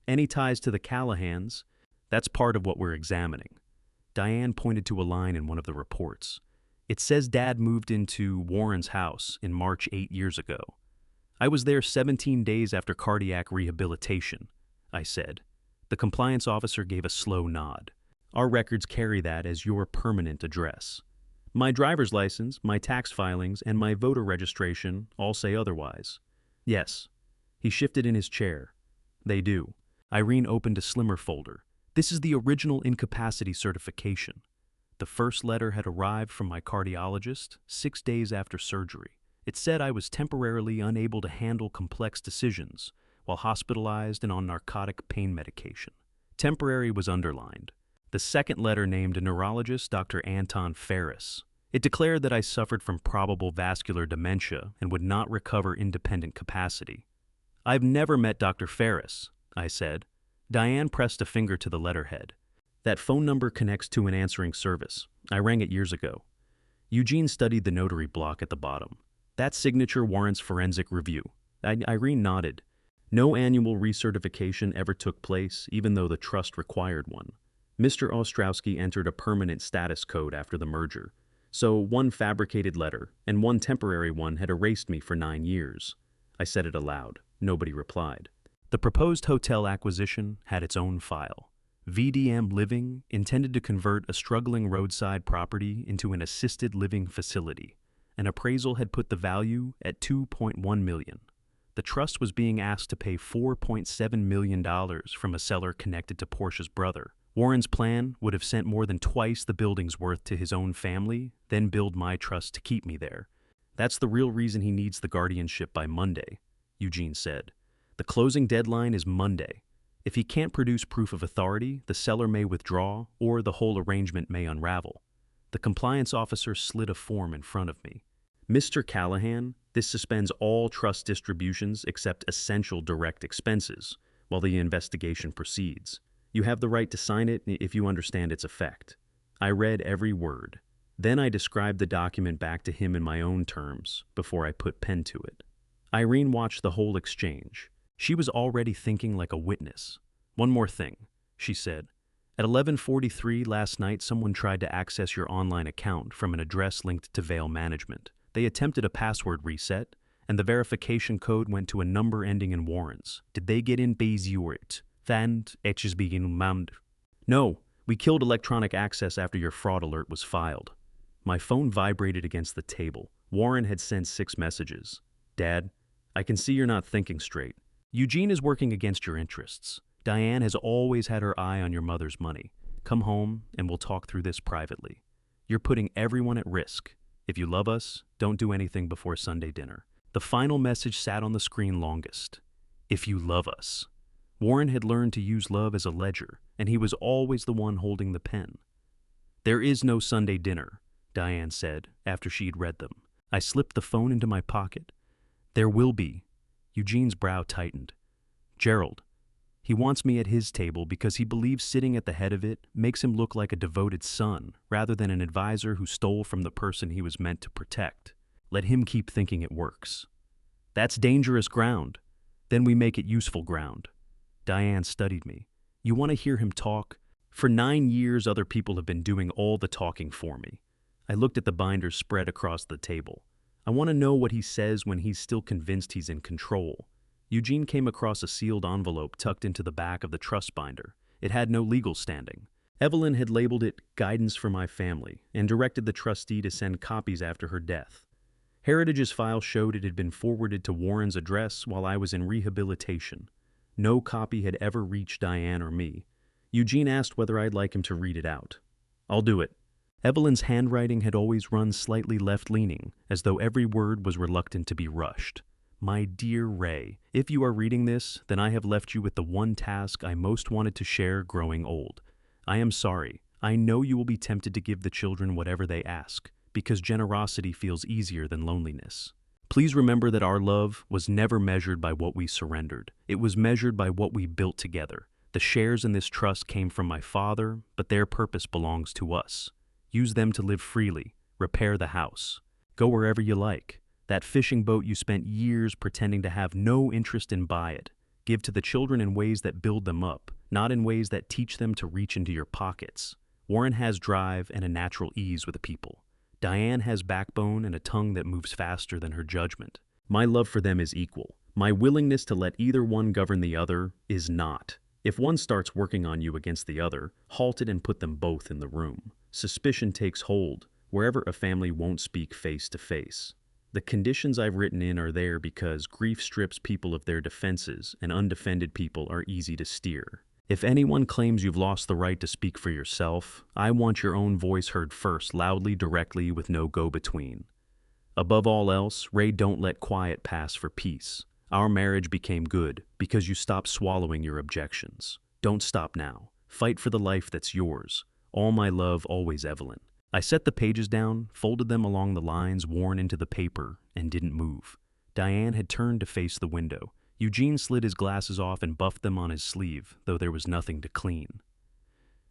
"Any ties to the Callahans?" "That's part of what we're examining." Diane pointed to a line in one of the reports. "It says Dad moved into Warren's house in March 8 years ago. I was there 17 days after cardiac rehabilitation," I said. The compliance officer gave a slow nod. "Our records carry that as your permanent address. My driver's license, my tax filings, and my voter registration all say otherwise." "Yes." He shifted in his chair. "They do." Irene opened a slimmer folder. "This is the original incapacity certification. The first letter had arrived from my cardiologist 6 days after surgery. It said I was temporarily unable to handle complex decisions while hospitalized and on narcotic pain medication. Temporary was underlined. The second letter named a neurologist, Dr. Anton Ferris. It declared that I suffered from probable vascular dementia and would not recover independent capacity. "I've never met Dr. Ferris," I said. Diane pressed a finger to the letterhead. "That phone number connects to an answering service. I rang it years ago." Eugene studied the notary block at the bottom. "That signature warrants forensic review." Irene nodded. "No annual recertification ever took place, even though the trust required one. Mr. Ostrowski entered a permanent status code after the merger, so one fabricated letter and one temporary one had erased me for 9 years. I said it aloud. Nobody replied. The proposed hotel acquisition had its own file. VDM Living intended to convert a struggling roadside property into an assisted living facility. An appraisal had put the value at $2.1 million. The trust was being asked to pay $4.7 million from a seller connected to Portia's brother. Warren's plan would have sent more than twice the building's worth to his own family, then build my trust to keep me there. "That's the real reason he needs the guardianship by Monday," Eugene said. "The closing deadline is Monday. If he can't produce proof of authority, the seller may withdraw or the whole arrangement may unravel." The compliance officer slid a form in front of me. "Mr. Callahan, this suspends all trust distributions except essential direct expenses while the investigation proceeds. You have the right to sign it if you understand its effect." I read every word. Then I described the document back to him in my own terms before I put pen to it. Irene watched the whole exchange. She was already thinking like a witness. "One more thing," she said. At 11:43 last night, someone tried to access your online account from an address linked to Veil Management. They attempted a password reset, and the verification code went to a number ending in Warrens. Did they get in Bayesiurit? No, we killed electronic access after your fraud alert was filed. My phone vibrated against the table. Warren had sent 6 messages. Dad, I can see you're not thinking straight. Eugene is working against your interests. Diane has always had her eye on your mother's money. Come home and we'll talk through this privately. You're putting everyone at risk. If you love us, don't do anything before Sunday dinner. The final message sat on the screen longest. If you love us. Warren had learned to use love as a ledger, and he was always the one holding the pen. There is no Sunday dinner, Diane said after she'd read them. I slipped the phone into my pocket. There will be. Eugene's brow tightened. Gerald. He wants me at his table because he believes sitting at the head of it makes him look like a devoted son rather than an advisor who stole from the person he was meant to protect. Let him keep thinking it works. That's dangerous ground. Then we make it useful ground. Diane studied me. You want to hear him talk? For 9 years, other people have been doing all the talking for me. I looked at the binders spread across the table. I want to know what he says when he's still convinced he's in control. Eugene came across a sealed envelope tucked into the back of the trust binder. It had no legal standing. Evelyn had labeled it Guidance for My Family and directed the trustee to send copies after her death. Heritage's file showed it had been forwarded to Warren's address while I was in rehabilitation. No copy had ever reached Diane or me. Eugene asked whether I'd like him to read it out. I'll do it. Evelyn's handwriting had always run slightly left-leaning, as though every word was reluctant to be rushed. My dear Ray, if you are reading this, then I have left you with the one task I most wanted to share growing old. I am sorry. I know you will be tempted to give the children whatever they ask, because generosity feels easier than loneliness. Please remember that our love was never measured by what we surrendered. It was measured by what we built together. The shares in this trust came from my father, but their purpose belongs to us. Use them to live freely, repair the house, go wherever you like. That fishing boat you spent years pretending to have no interest in, buy it. Give to the children in ways that build them up, not in ways that teach them to reach into your pockets. Warren has drive and a natural ease with people. Diane has backbone and a tongue that moves faster than her judgment. My love for them is equal. My willingness to let either one govern the other is not. If one starts working on you against the other, halt it and put them both in the room. Suspicion takes hold wherever a family won't speak face to face. The conditions I've written in are there because grief strips people of their defenses and undefended people are easy to steer. If anyone claims you've lost the right to speak for yourself, I want your own voice heard first, loudly, directly, with no go-between. Above all else, Ray, don't let quiet pass for peace. Our marriage became good because you stopped swallowing your objections. Don't stop now. Fight for the life that's yours. All my love, always, Evelyn. I set the pages down, folded them along the lines worn into the paper, and didn't move. Diane had turned to face the window. Eugene slid his glasses off and buffed them on his sleeve, though there was nothing to clean.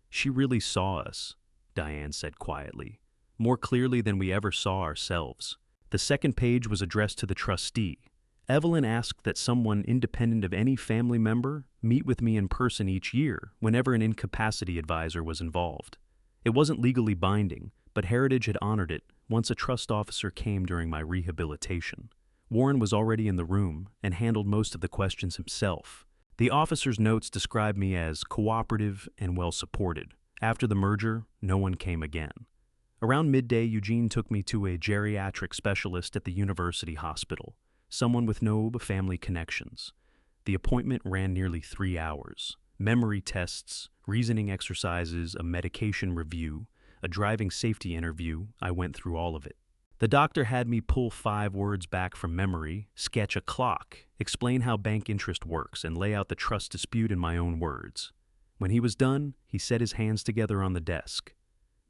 She really saw us, Diane said quietly, more clearly than we ever saw ourselves. The second page was addressed to the trustee. Evelyn asked that someone independent of any family member meet with me in person each year whenever an incapacity advisor was involved. It wasn't legally binding, but Heritage had honored it once a trust officer came during my rehabilitation. Warren was already in the room and handled most of the questions himself. The officer's notes described me as cooperative and well-supported. After the merger, no one came again. Around midday, Eugene took me to a geriatric specialist at the university hospital, someone with no family connections. The appointment ran nearly 3 hours. Memory tests, reasoning exercises, a medication review, a driving safety interview. I went through all of it. The doctor had me pull 5 words back from memory, sketch a clock, explain how bank interest works, and lay out the trust dispute in my own words. When he was done, he set his hands together on the desk.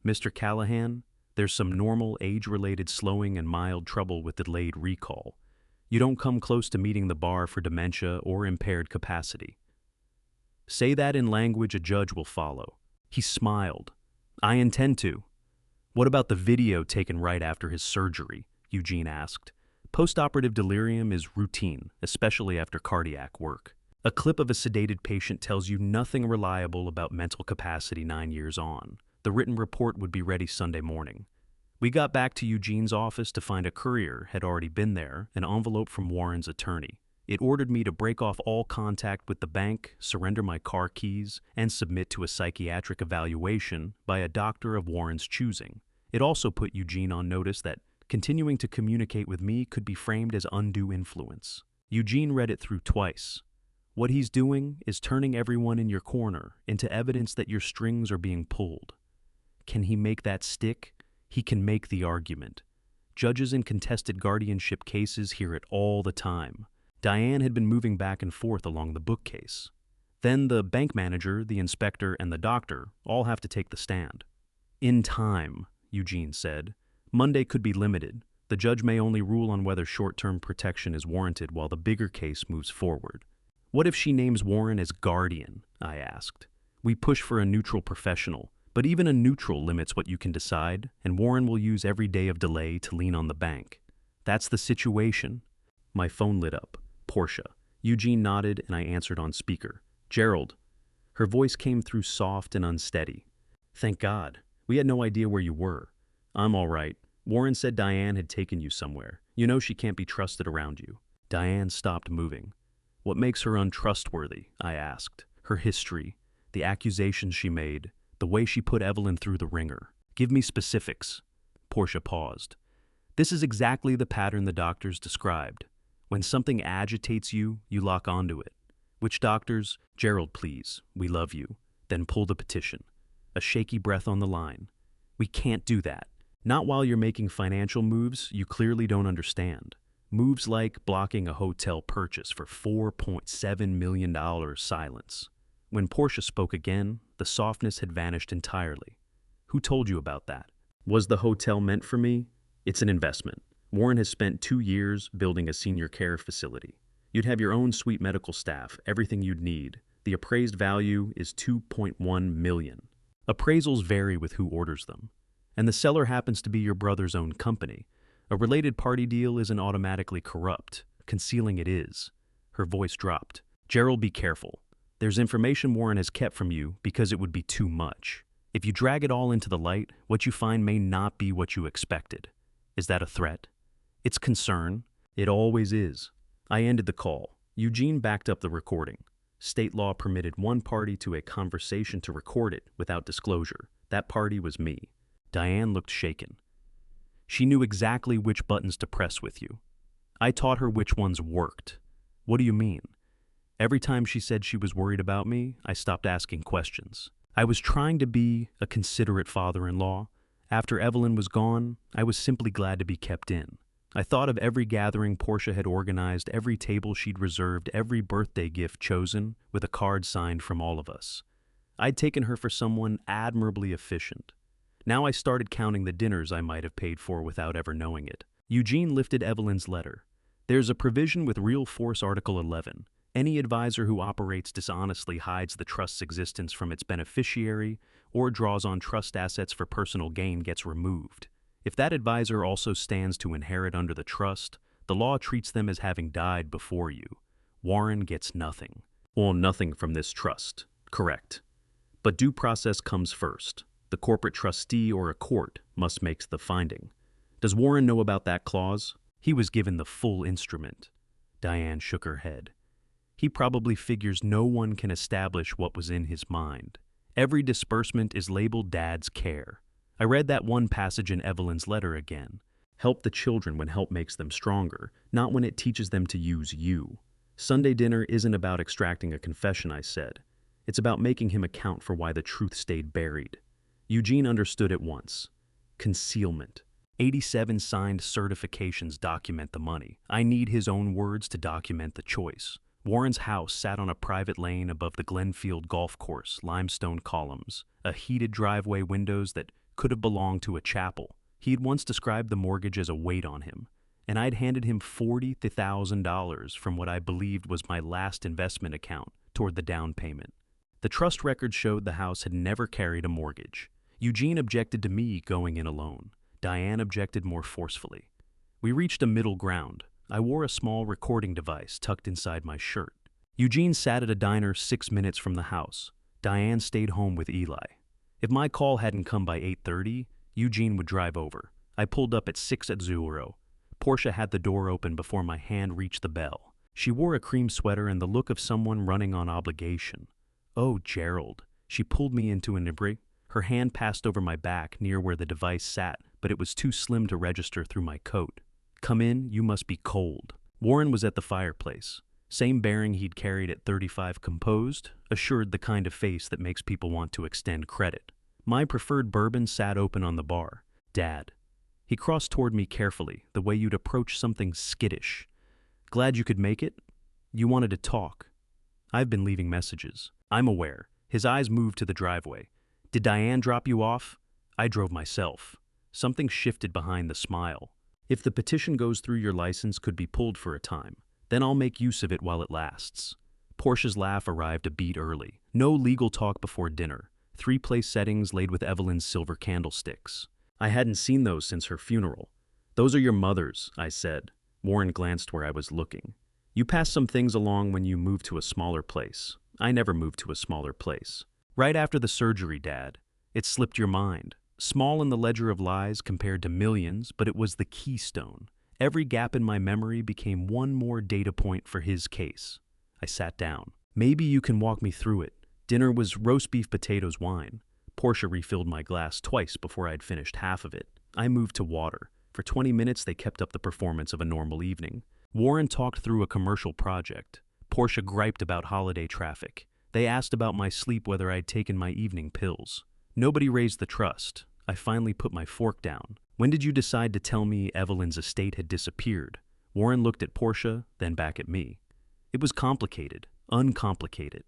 Mr. Callahan, there's some normal age-related slowing and mild trouble with delayed recall. You don't come close to meeting the bar for dementia or impaired capacity. Say that in language a judge will follow. He smiled. I intend to. What about the video taken right after his surgery? Eugene asked. Post-operative delirium is routine, especially after cardiac work. A clip of a sedated patient tells you nothing reliable about mental capacity 9 years on. The written report would be ready Sunday morning. We got back to Eugene's office to find a courier had already been there, an envelope from Warren's attorney. It ordered me to break off all contact with the bank, surrender my car keys, and submit to a psychiatric evaluation by a doctor of Warren's choosing. It also put Eugene on notice that continuing to communicate with me could be framed as undue influence. Eugene read it through twice. What he's doing is turning everyone in your corner into evidence that your strings are being pulled. Can he make that stick? He can make the argument. Judges in contested guardianship cases hear it all the time. Diane had been moving back and forth along the bookcase. Then the bank manager, the inspector, and the doctor all have to take the stand. In time, Eugene said. Monday could be limited. The judge may only rule on whether short-term protection is warranted while the bigger case moves forward. What if she names Warren as guardian? I asked. We push for a neutral professional, but even a neutral limits what you can decide, and Warren will use every day of delay to lean on the bank. That's the situation. My phone lit up. Portia. Eugene nodded and I answered on speaker. Gerald. Her voice came through soft and unsteady. Thank God. We had no idea where you were. I'm all right. Warren said Diane had taken you somewhere. You know she can't be trusted around you. Diane stopped moving. What makes her untrustworthy? I asked. Her history, the accusations she made, the way she put Evelyn through the ringer. Give me specifics. Portia paused. This is exactly the pattern the doctors described. When something agitates you, you lock onto it. Which doctors? Gerald, please. We love you. Then pull the petition. A shaky breath on the line. We can't do that. Not while you're making financial moves you clearly don't understand. Moves like blocking a hotel purchase for $4.7 million silence. When Portia spoke again, the softness had vanished entirely. Who told you about that? Was the hotel meant for me? It's an investment. Warren has spent 2 years building a senior care facility. You'd have your own suite medical staff, everything you'd need. The appraised value is $2.1 million. Appraisals vary with who orders them. And the seller happens to be your brother's own company. A related party deal isn't automatically corrupt. Concealing it is. Her voice dropped. Gerald, be careful. There's information Warren has kept from you because it would be too much. If you drag it all into the light, what you find may not be what you expected. Is that a threat? It's concern. It always is. I ended the call. Eugene backed up the recording. State law permitted one party to a conversation to record it without disclosure. That party was me. Diane looked shaken. She knew exactly which buttons to press with you. I taught her which ones worked. What do you mean? Every time she said she was worried about me, I stopped asking questions. I was trying to be a considerate father-in-law. After Evelyn was gone, I was simply glad to be kept in. I thought of every gathering Portia had organized, every table she'd reserved, every birthday gift chosen, with a card signed from all of us. I'd taken her for someone admirably efficient. Now I started counting the dinners I might have paid for without ever knowing it. Eugene lifted Evelyn's letter. There's a provision with Real Force Article 11. Any advisor who operates dishonestly hides the trust's existence from its beneficiary or draws on trust assets for personal gain gets removed. If that advisor also stands to inherit under the trust, the law treats them as having died before you. Warren gets nothing. Well, nothing from this trust. Correct. But due process comes first. The corporate trustee or a court must make the finding. Does Warren know about that clause? He was given the full instrument. Diane shook her head. He probably figures no one can establish what was in his mind. Every disbursement is labeled Dad's care. I read that one passage in Evelyn's letter again. Help the children when help makes them stronger, not when it teaches them to use you. Sunday dinner isn't about extracting a confession, I said. It's about making him account for why the truth stayed buried. Eugene understood at once. Concealment. 87 signed certifications document the money. I need his own words to document the choice. Warren's house sat on a private lane above the Glenfield golf course, limestone columns, a heated driveway windows that could have belonged to a chapel. He had once described the mortgage as a weight on him, and I'd handed him $40,000 from what I believed was my last investment account toward the down payment. The trust record showed the house had never carried a mortgage. Eugene objected to me going in alone. Diane objected more forcefully. We reached a middle ground. I wore a small recording device tucked inside my shirt. Eugene sat at a diner 6 minutes from the house. Diane stayed home with Eli. If my call hadn't come by 8:30, Eugene would drive over. I pulled up at 6:00. Portia had the door open before my hand reached the bell. She wore a cream sweater and the look of someone running on obligation. "Oh, Gerald." She pulled me into an embrace. Her hand passed over my back near where the device sat, but it was too slim to register through my coat. "Come in, you must be cold." Warren was at the fireplace. Same bearing he'd carried at 35, composed, assured, the kind of face that makes people want to extend credit. My preferred bourbon sat open on the bar. "Dad." He crossed toward me carefully, the way you'd approach something skittish. "Glad you could make it? You wanted to talk." "I've been leaving messages." "I'm aware." His eyes moved to the driveway. "Did Diane drop you off?" "I drove myself." Something shifted behind the smile. "If the petition goes through, your license could be pulled for a time. Then I'll make use of it while it lasts." Portia's laugh arrived a beat early. No legal talk before dinner. 3-place settings laid with Evelyn's silver candlesticks. I hadn't seen those since her funeral. "Those are your mother's," I said. Warren glanced where I was looking. "You passed some things along when you moved to a smaller place." "I never moved to a smaller place." "Right after the surgery, Dad. It slipped your mind. Small in the ledger of lies compared to millions, but it was the keystone. Every gap in my memory became one more data point for his case." I sat down. "Maybe you can walk me through it." Dinner was roast beef, potatoes, wine. Portia refilled my glass twice before I'd finished half of it. I moved to water. For 20 minutes, they kept up the performance of a normal evening. Warren talked through a commercial project. Portia griped about holiday traffic. They asked about my sleep, whether I'd taken my evening pills. Nobody raised the trust. I finally put my fork down. "When did you decide to tell me Evelyn's estate had disappeared?" Warren looked at Portia, then back at me. "It was complicated, uncomplicated.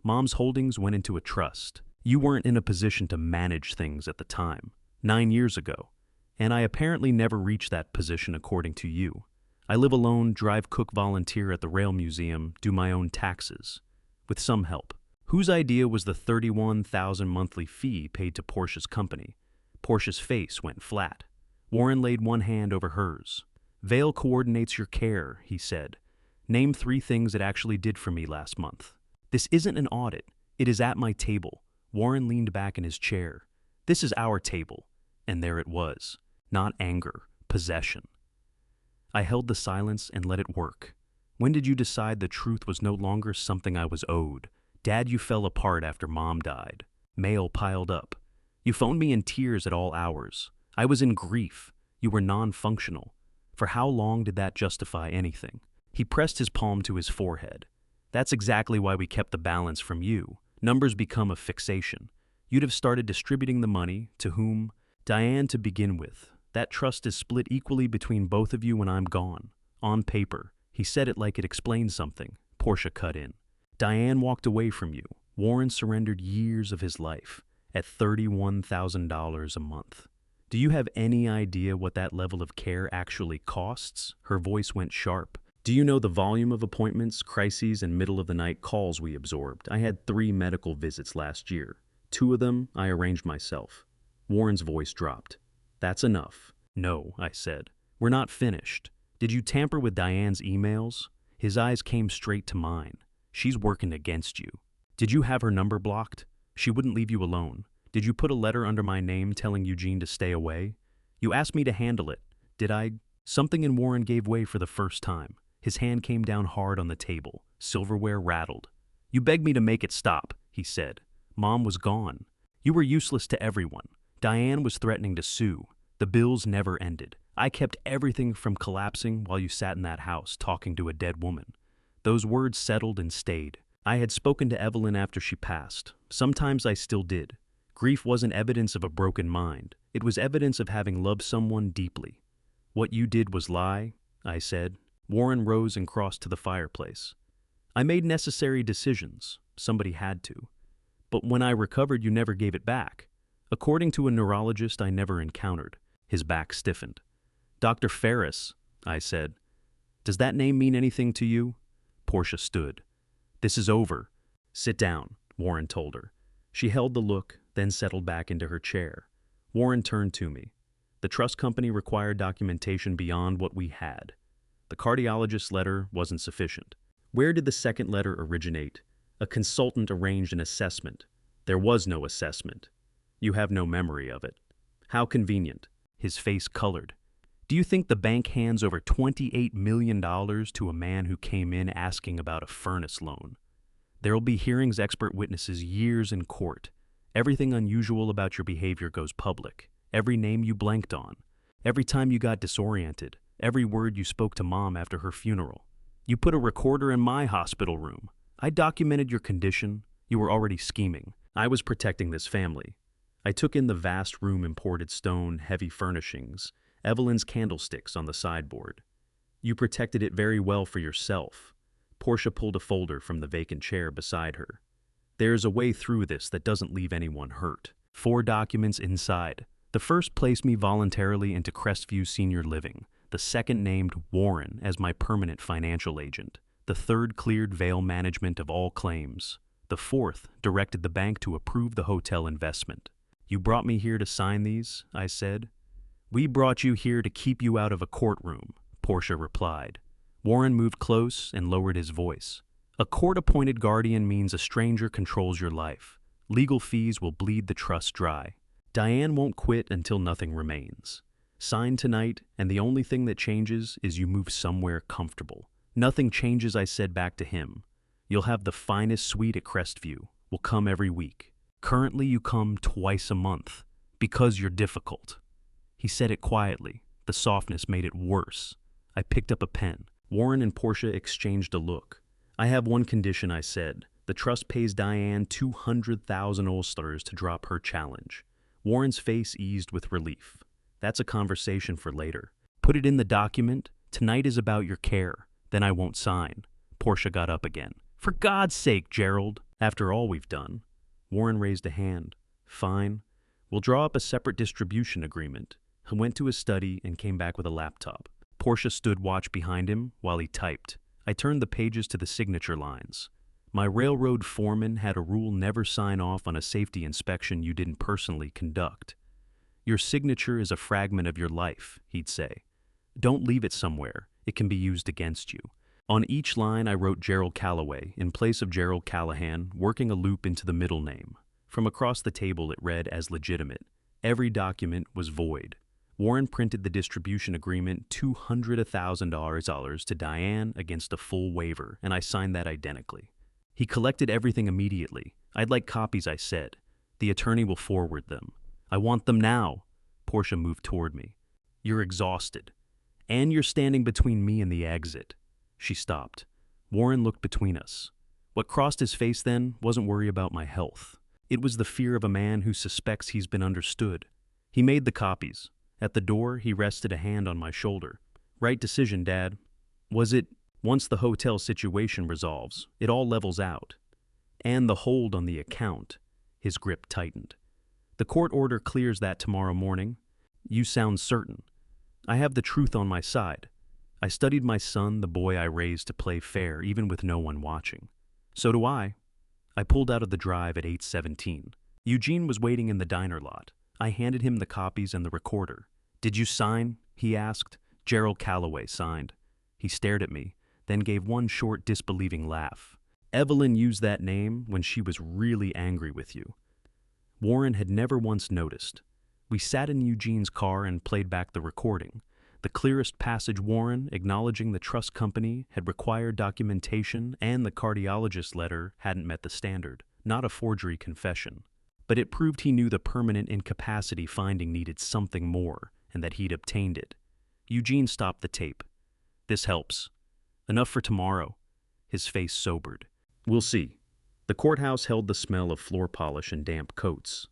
Mom's holdings went into a trust. You weren't in a position to manage things at the time. 9 years ago. And I apparently never reached that position, according to you. I live alone, drive, cook, volunteer at the Rail Museum, do my own taxes. With some help." Whose idea was the $31,000 monthly fee paid to Portia's company? Portia's face went flat. Warren laid one hand over hers. "Vale coordinates your care," he said. "Name 3 things it actually did for me last month." "This isn't an audit. It is at my table." Warren leaned back in his chair. "This is our table." And there it was. Not anger, possession. I held the silence and let it work. "When did you decide the truth was no longer something I was owed?" "Dad, you fell apart after Mom died." Mail piled up. "You phoned me in tears at all hours. I was in grief. You were non-functional. For how long did that justify anything?" He pressed his palm to his forehead. "That's exactly why we kept the balance from you. Numbers become a fixation. You'd have started distributing the money. To whom? Diane to begin with. That trust is split equally between both of you when I'm gone. On paper." He said it like it explained something. Portia cut in. "Diane walked away from you. Warren surrendered years of his life at $31,000 a month. Do you have any idea what that level of care actually costs?" Her voice went sharp. "Do you know the volume of appointments, crises, and middle-of-the-night calls we absorbed? I had 3 medical visits last year. 2 of them I arranged myself." Warren's voice dropped. "That's enough." "No," I said. "We're not finished. Did you tamper with Diane's emails?" His eyes came straight to mine. "She's working against you." "Did you have her number blocked?" "She wouldn't leave you alone." "Did you put a letter under my name telling Eugene to stay away?" "You asked me to handle it. Did I?" Something in Warren gave way for the first time. His hand came down hard on the table. Silverware rattled. "You begged me to make it stop," he said. "Mom was gone. You were useless to everyone. Diane was threatening to sue. The bills never ended. I kept everything from collapsing while you sat in that house talking to a dead woman." Those words settled and stayed. I had spoken to Evelyn after she passed. Sometimes I still did. Grief wasn't evidence of a broken mind. It was evidence of having loved someone deeply. "What you did was lie," I said. Warren rose and crossed to the fireplace. "I made necessary decisions. Somebody had to. But when I recovered, you never gave it back. According to a neurologist I never encountered." His back stiffened. "Dr. Ferris," I said. "Does that name mean anything to you?" Portia stood. "This is over." "Sit down," Warren told her. She held the look, then settled back into her chair. Warren turned to me. "The trust company required documentation beyond what we had. The cardiologist's letter wasn't sufficient. Where did the second letter originate? A consultant arranged an assessment. There was no assessment. You have no memory of it. How convenient. His face colored. Do you think the bank hands over $28 million to a man who came in asking about a furnace loan? There'll be hearings, expert witnesses, years in court. Everything unusual about your behavior goes public. Every name you blanked on. Every time you got disoriented. Every word you spoke to Mom after her funeral. You put a recorder in my hospital room. I documented your condition. You were already scheming. I was protecting this family. I took in the vast room, imported stone, heavy furnishings, Evelyn's candlesticks on the sideboard. You protected it very well for yourself. Portia pulled a folder from the vacant chair beside her. There's a way through this that doesn't leave anyone hurt. 4 documents inside. The first placed me voluntarily into Crestview Senior Living. The second named Warren as my permanent financial agent. The third cleared Vale management of all claims. The fourth directed the bank to approve the hotel investment. You brought me here to sign these, I said. We brought you here to keep you out of a courtroom, Portia replied. Warren moved close and lowered his voice. A court-appointed guardian means a stranger controls your life. Legal fees will bleed the trust dry. Diane won't quit until nothing remains. Sign tonight, and the only thing that changes is you move somewhere comfortable. Nothing changes, I said back to him. You'll have the finest suite at Crestview. We'll come every week. Currently, you come twice a month. Because you're difficult. He said it quietly. The softness made it worse. I picked up a pen. Warren and Portia exchanged a look. I have one condition, I said. The trust pays Diane 200,000 oysters to drop her challenge. Warren's face eased with relief. That's a conversation for later. Put it in the document. Tonight is about your care. Then I won't sign. Portia got up again. For God's sake, Gerald. After all we've done. Warren raised a hand. Fine. We'll draw up a separate distribution agreement. He went to his study and came back with a laptop. Portia stood watch behind him while he typed. I turned the pages to the signature lines. My railroad foreman had a rule: never sign off on a safety inspection you didn't personally conduct. Your signature is a fragment of your life, he'd say. Don't leave it somewhere. It can be used against you. On each line I wrote Gerald Calloway in place of Gerald Callahan, working a loop into the middle name. From across the table it read as legitimate. Every document was void. Warren printed the distribution agreement, $200,000 to Diane against a full waiver, and I signed that identically. He collected everything immediately. I'd like copies, I said. The attorney will forward them. I want them now. Portia moved toward me. You're exhausted. And you're standing between me and the exit. She stopped. Warren looked between us. What crossed his face then wasn't worry about my health. It was the fear of a man who suspects he's been understood. He made the copies. At the door, he rested a hand on my shoulder. Right decision, Dad. Was it? Once the hotel situation resolves, it all levels out. And the hold on the account. His grip tightened. The court order clears that tomorrow morning. You sound certain. I have the truth on my side. I studied my son, the boy I raised, to play fair, even with no one watching. So do I. I pulled out of the drive at 8:17. Eugene was waiting in the diner lot. I handed him the copies and the recorder. Did you sign? He asked. Gerald Calloway signed. He stared at me, then gave one short, disbelieving laugh. Evelyn used that name when she was really angry with you. Warren had never once noticed. We sat in Eugene's car and played back the recording. The clearest passage: Warren, acknowledging the trust company had required documentation and the cardiologist letter hadn't met the standard. Not a forgery confession. But it proved he knew the permanent incapacity finding needed something more, and that he'd obtained it. Eugene stopped the tape. This helps. Enough for tomorrow. His face sobered. We'll see. The courthouse held the smell of floor polish and damp coats.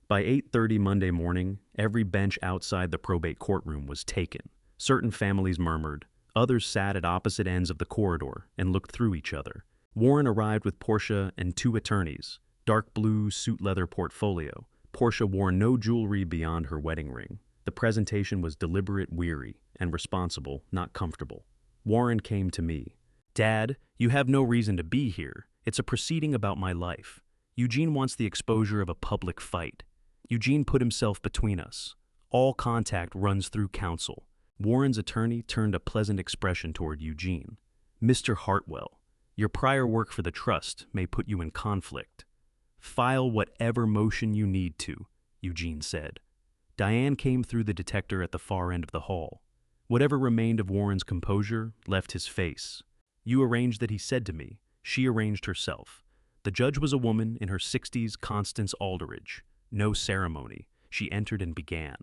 By 8:30 Monday morning, every bench outside the probate courtroom was taken. Certain families murmured. Others sat at opposite ends of the corridor and looked through each other. Warren arrived with Portia and 2 attorneys. Dark blue suit leather portfolio. Portia wore no jewelry beyond her wedding ring. The presentation was deliberate, weary, and responsible, not comfortable. Warren came to me. Dad, you have no reason to be here. It's a proceeding about my life. Eugene wants the exposure of a public fight. Eugene put himself between us. All contact runs through counsel. Warren's attorney turned a pleasant expression toward Eugene. Mr. Hartwell, Your prior work for the trust may put you in conflict. File whatever motion you need to, Eugene said. Diane came through the detector at the far end of the hall. Whatever remained of Warren's composure left his face. You arranged that, he said to me. She arranged herself. The judge was a woman in her 60s, Constance Aldridge. No ceremony. She entered and began.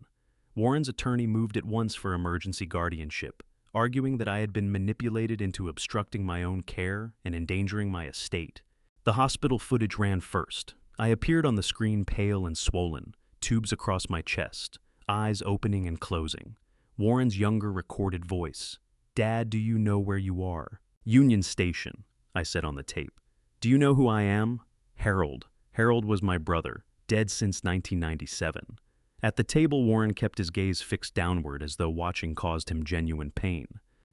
Warren's attorney moved at once for emergency guardianship, arguing that I had been manipulated into obstructing my own care and endangering my estate. The hospital footage ran first. I appeared on the screen pale and swollen, tubes across my chest, eyes opening and closing. Warren's younger recorded voice. Dad, do you know where you are? Union Station, I said on the tape. Do you know who I am? Harold. Harold was my brother, dead since 1997. At the table, Warren kept his gaze fixed downward as though watching caused him genuine pain.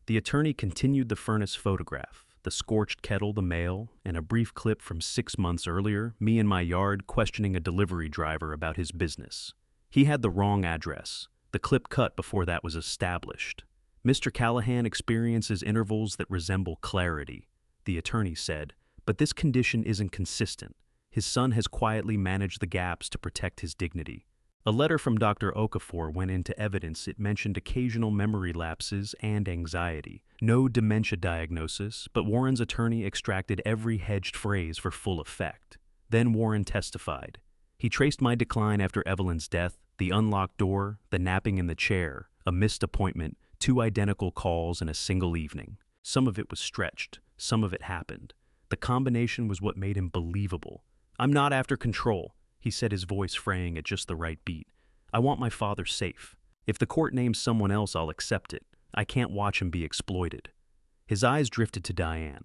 The attorney continued the furnace photograph, the scorched kettle, the mail, and a brief clip from 6 months earlier, me in my yard questioning a delivery driver about his business. He had the wrong address. The clip cut before that was established. Mr. Callahan experiences intervals that resemble clarity, the attorney said, but this condition isn't consistent. His son has quietly managed the gaps to protect his dignity. A letter from Dr. Okafor went into evidence. It mentioned occasional memory lapses and anxiety. No dementia diagnosis, but Warren's attorney extracted every hedged phrase for full effect. Then Warren testified. He traced my decline after Evelyn's death, the unlocked door, the napping in the chair, a missed appointment, 2 identical calls in a single evening. Some of it was stretched, some of it happened. The combination was what made him believable. I'm not after control, he said, his voice fraying at just the right beat. I want my father safe. If the court names someone else, I'll accept it. I can't watch him be exploited. His eyes drifted to Diane.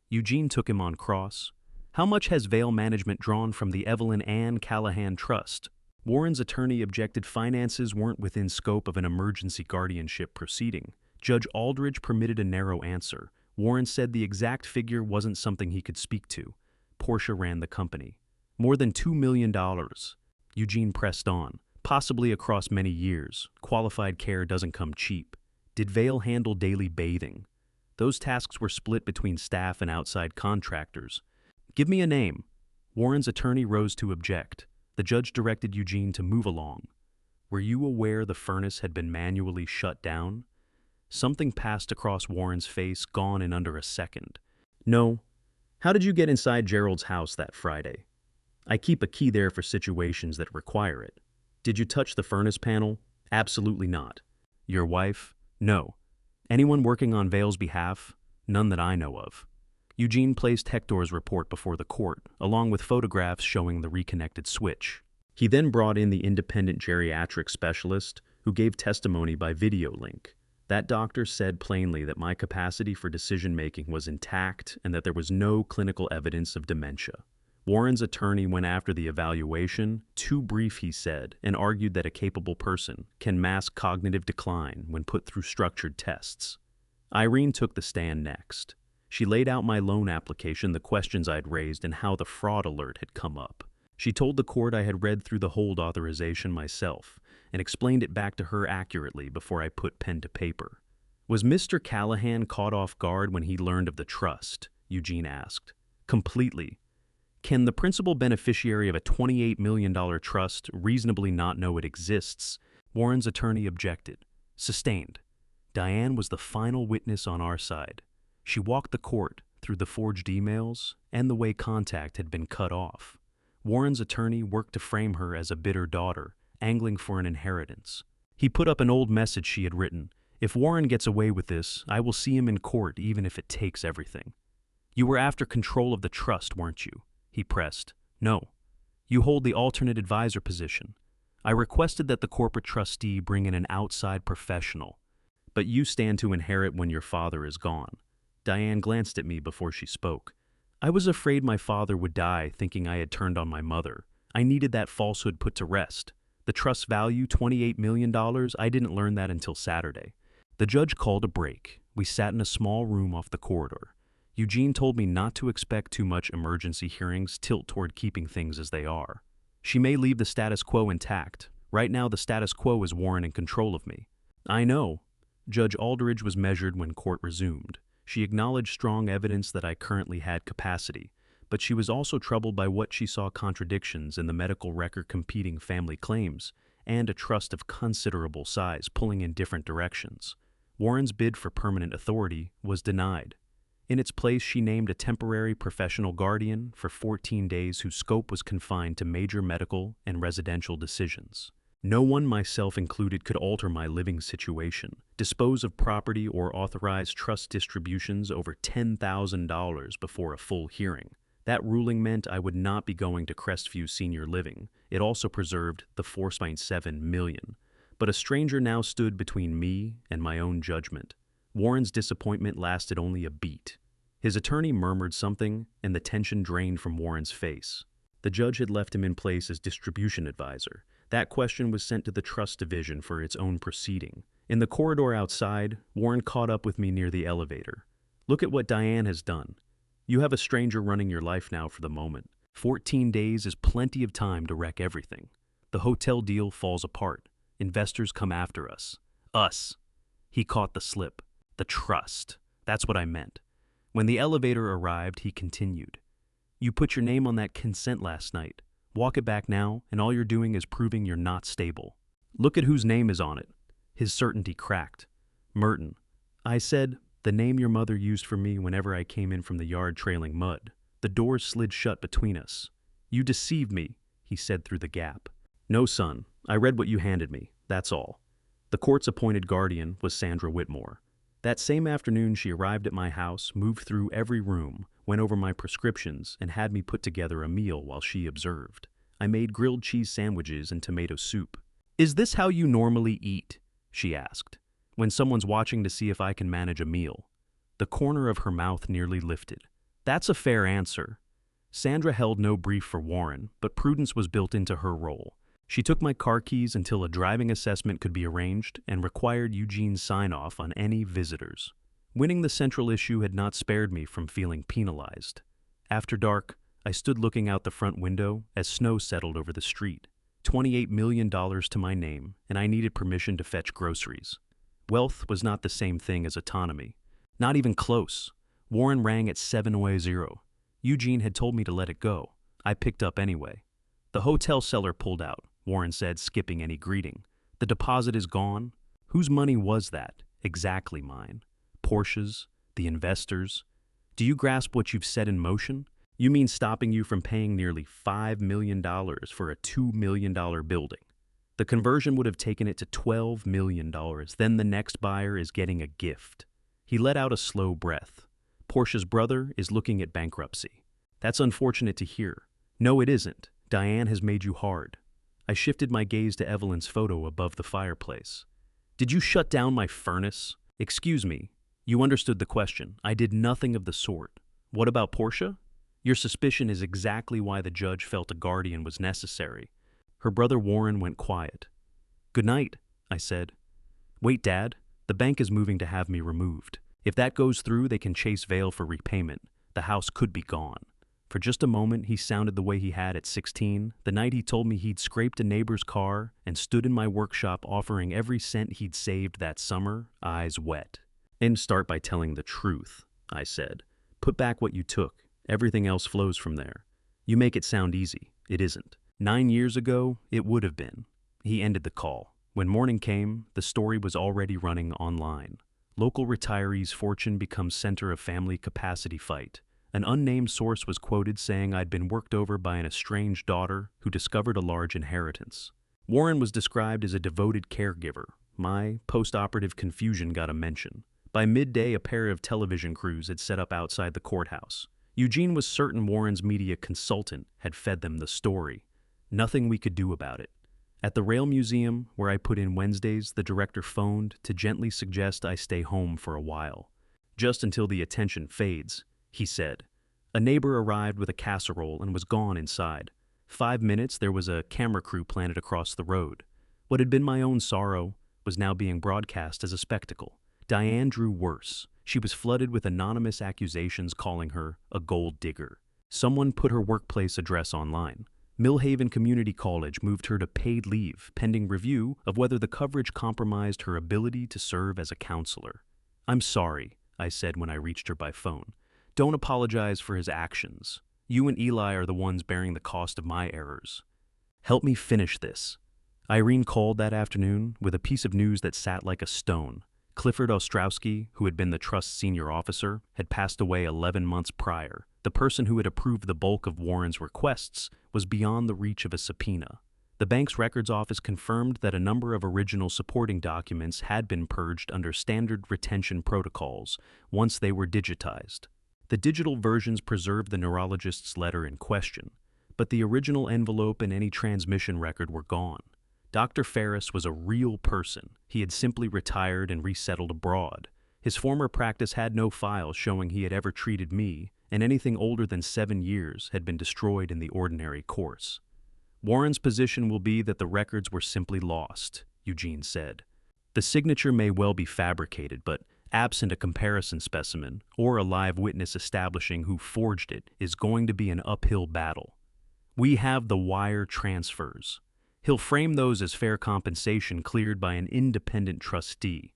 Eugene took him on cross. How much has Vale Management drawn from the Evelyn Ann Callahan Trust? Warren's attorney objected finances weren't within scope of an emergency guardianship proceeding. Judge Aldridge permitted a narrow answer. Warren said the exact figure wasn't something he could speak to. Portia ran the company. More than $2 million. Eugene pressed on. Possibly across many years. Qualified care doesn't come cheap. Did Vale handle daily bathing? Those tasks were split between staff and outside contractors. Give me a name. Warren's attorney rose to object. The judge directed Eugene to move along. Were you aware the furnace had been manually shut down? Something passed across Warren's face, gone in under a second. No. How did you get inside Gerald's house that Friday? I keep a key there for situations that require it. Did you touch the furnace panel? Absolutely not. Your wife? No. Anyone working on Vale's behalf? None that I know of. Eugene placed Hector's report before the court, along with photographs showing the reconnected switch. He then brought in the independent geriatric specialist, who gave testimony by video link. That doctor said plainly that my capacity for decision-making was intact and that there was no clinical evidence of dementia. Warren's attorney went after the evaluation, too brief, he said, and argued that a capable person can mask cognitive decline when put through structured tests. Irene took the stand next. She laid out my loan application, the questions I'd raised, and how the fraud alert had come up. She told the court I had read through the hold authorization myself and explained it back to her accurately before I put pen to paper. Was Mr. Callahan caught off guard when he learned of the trust? Eugene asked. Completely. Can the principal beneficiary of a $28 million trust reasonably not know it exists? Warren's attorney objected. Sustained. Diane was the final witness on our side. She walked the court through the forged emails and the way contact had been cut off. Warren's attorney worked to frame her as a bitter daughter, angling for an inheritance. He put up an old message she had written. If Warren gets away with this, I will see him in court even if it takes everything. You were after control of the trust, weren't you? He pressed. No. You hold the alternate advisor position. I requested that the corporate trustee bring in an outside professional. But you stand to inherit when your father is gone. Diane glanced at me before she spoke. I was afraid my father would die, thinking I had turned on my mother. I needed that falsehood put to rest. The trust's value, $28 million, I didn't learn that until Saturday. The judge called a break. We sat in a small room off the corridor. Eugene told me not to expect too much emergency hearings tilt toward keeping things as they are. She may leave the status quo intact. Right now the status quo is Warren in control of me. I know. Judge Aldridge was measured when court resumed. She acknowledged strong evidence that I currently had capacity, but she was also troubled by what she saw contradictions in the medical record, competing family claims, and a trust of considerable size pulling in different directions. Warren's bid for permanent authority was denied. In its place, she named a temporary professional guardian for 14 days whose scope was confined to major medical and residential decisions. No one, myself included, could alter my living situation, dispose of property, or authorize trust distributions over $10,000 before a full hearing. That ruling meant I would not be going to Crestview Senior Living. It also preserved the $4.7 million. But a stranger now stood between me and my own judgment. Warren's disappointment lasted only a beat. His attorney murmured something, and the tension drained from Warren's face. The judge had left him in place as distribution advisor. That question was sent to the trust division for its own proceeding. In the corridor outside, Warren caught up with me near the elevator. "Look at what Diane has done. You have a stranger running your life now for the moment. 14 days is plenty of time to wreck everything. The hotel deal falls apart. Investors come after us. Us." He caught the slip. "The trust. That's what I meant." When the elevator arrived, he continued. "You put your name on that consent last night. Walk it back now, and all you're doing is proving you're not stable. Look at whose name is on it." His certainty cracked. "Merton." I said, "The name your mother used for me whenever I came in from the yard trailing mud." The doors slid shut between us. "You deceived me," he said through the gap. "No, son. I read what you handed me. That's all." The court's appointed guardian was Sandra Whitmore. That same afternoon, she arrived at my house, moved through every room, went over my prescriptions, and had me put together a meal while she observed. I made grilled cheese sandwiches and tomato soup. "Is this how you normally eat?" she asked. "When someone's watching to see if I can manage a meal." The corner of her mouth nearly lifted. "That's a fair answer." Sandra held no brief for Warren, but prudence was built into her role. She took my car keys until a driving assessment could be arranged and required Eugene's sign-off on any visitors. Winning the central issue had not spared me from feeling penalized. After dark, I stood looking out the front window as snow settled over the street. $28 million to my name, and I needed permission to fetch groceries. Wealth was not the same thing as autonomy. Not even close. Warren rang at 7:00. Eugene had told me to let it go. I picked up anyway. "The hotel seller pulled out," Warren said, skipping any greeting. "The deposit is gone." Whose money was that? Exactly mine. Portia's? The investors? Do you grasp what you've set in motion? You mean stopping you from paying nearly $5 million for a $2 million building. The conversion would have taken it to $12 million. Then the next buyer is getting a gift. He let out a slow breath. "Portia's brother is looking at bankruptcy." "That's unfortunate to hear." "No, it isn't. Diane has made you hard." I shifted my gaze to Evelyn's photo above the fireplace. "Did you shut down my furnace?" "Excuse me. You understood the question. I did nothing of the sort." "What about Portia?" "Your suspicion is exactly why the judge felt a guardian was necessary." Her brother Warren went quiet. "Good night," I said. "Wait, Dad. The bank is moving to have me removed. If that goes through, they can chase Vale for repayment. The house could be gone." For just a moment, he sounded the way he had at 16, the night he told me he'd scraped a neighbor's car and stood in my workshop offering every cent he'd saved that summer, eyes wet. "And start by telling the truth," I said. "Put back what you took. Everything else flows from there. You make it sound easy. It isn't. 9 years ago, it would have been." He ended the call. When morning came, the story was already running online. Local retirees' fortune becomes center of family capacity fight. An unnamed source was quoted saying I'd been worked over by an estranged daughter who discovered a large inheritance. Warren was described as a devoted caregiver. My post-operative confusion got a mention. By midday, a pair of television crews had set up outside the courthouse. Eugene was certain Warren's media consultant had fed them the story. Nothing we could do about it. At the Rail Museum, where I put in Wednesdays, the director phoned to gently suggest I stay home for a while. "Just until the attention fades," he said. A neighbor arrived with a casserole and was gone inside. 5 minutes, there was a camera crew planted across the road. What had been my own sorrow was now being broadcast as a spectacle. Diane drew worse. She was flooded with anonymous accusations calling her a gold digger. Someone put her workplace address online. Millhaven Community College moved her to paid leave, pending review of whether the coverage compromised her ability to serve as a counselor. "I'm sorry," I said when I reached her by phone. Don't apologize for his actions. You and Eli are the ones bearing the cost of my errors. Help me finish this. Irene called that afternoon with a piece of news that sat like a stone. Clifford Ostrowski, who had been the trust's senior officer, had passed away 11 months prior. The person who had approved the bulk of Warren's requests was beyond the reach of a subpoena. The bank's records office confirmed that a number of original supporting documents had been purged under standard retention protocols once they were digitized. The digital versions preserved the neurologist's letter in question, but the original envelope and any transmission record were gone. Dr. Ferris was a real person. He had simply retired and resettled abroad. His former practice had no files showing he had ever treated me, and anything older than 7 years had been destroyed in the ordinary course. Warren's position will be that the records were simply lost, Eugene said. The signature may well be fabricated, but absent a comparison specimen or a live witness establishing who forged it is going to be an uphill battle. We have the wire transfers. He'll frame those as fair compensation cleared by an independent trustee.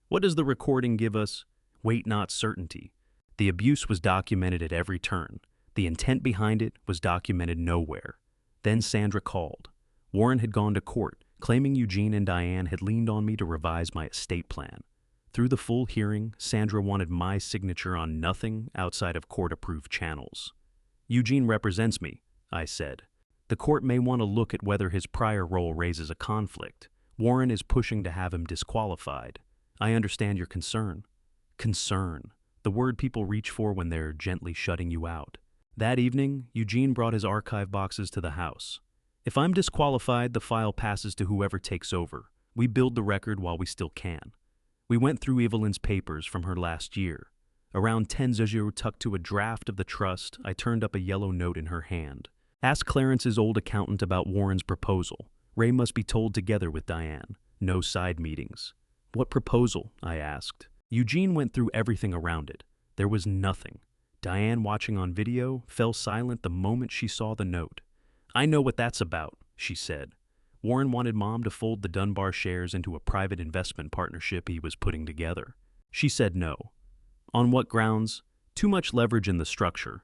What does the recording give us? Weight, not certainty. The abuse was documented at every turn. The intent behind it was documented nowhere. Then Sandra called. Warren had gone to court, claiming Eugene and Diane had leaned on me to revise my estate plan. Through the full hearing, Sandra wanted my signature on nothing outside of court-approved channels. Eugene represents me, I said. The court may want to look at whether his prior role raises a conflict. Warren is pushing to have him disqualified. I understand your concern. Concern. The word people reach for when they're gently shutting you out. That evening, Eugene brought his archive boxes to the house. If I'm disqualified, the file passes to whoever takes over. We build the record while we still can. We went through Evelyn's papers from her last year. Around 10 zero tucked to a draft of the trust, I turned up a yellow note in her hand. Ask Clarence's old accountant about Warren's proposal. Ray must be told together with Diane. No side meetings. What proposal? I asked. Eugene went through everything around it. There was nothing. Diane, watching on video, fell silent the moment she saw the note. I know what that's about, she said. Warren wanted Mom to fold the Dunbar shares into a private investment partnership he was putting together. She said no. On what grounds? Too much leverage in the structure.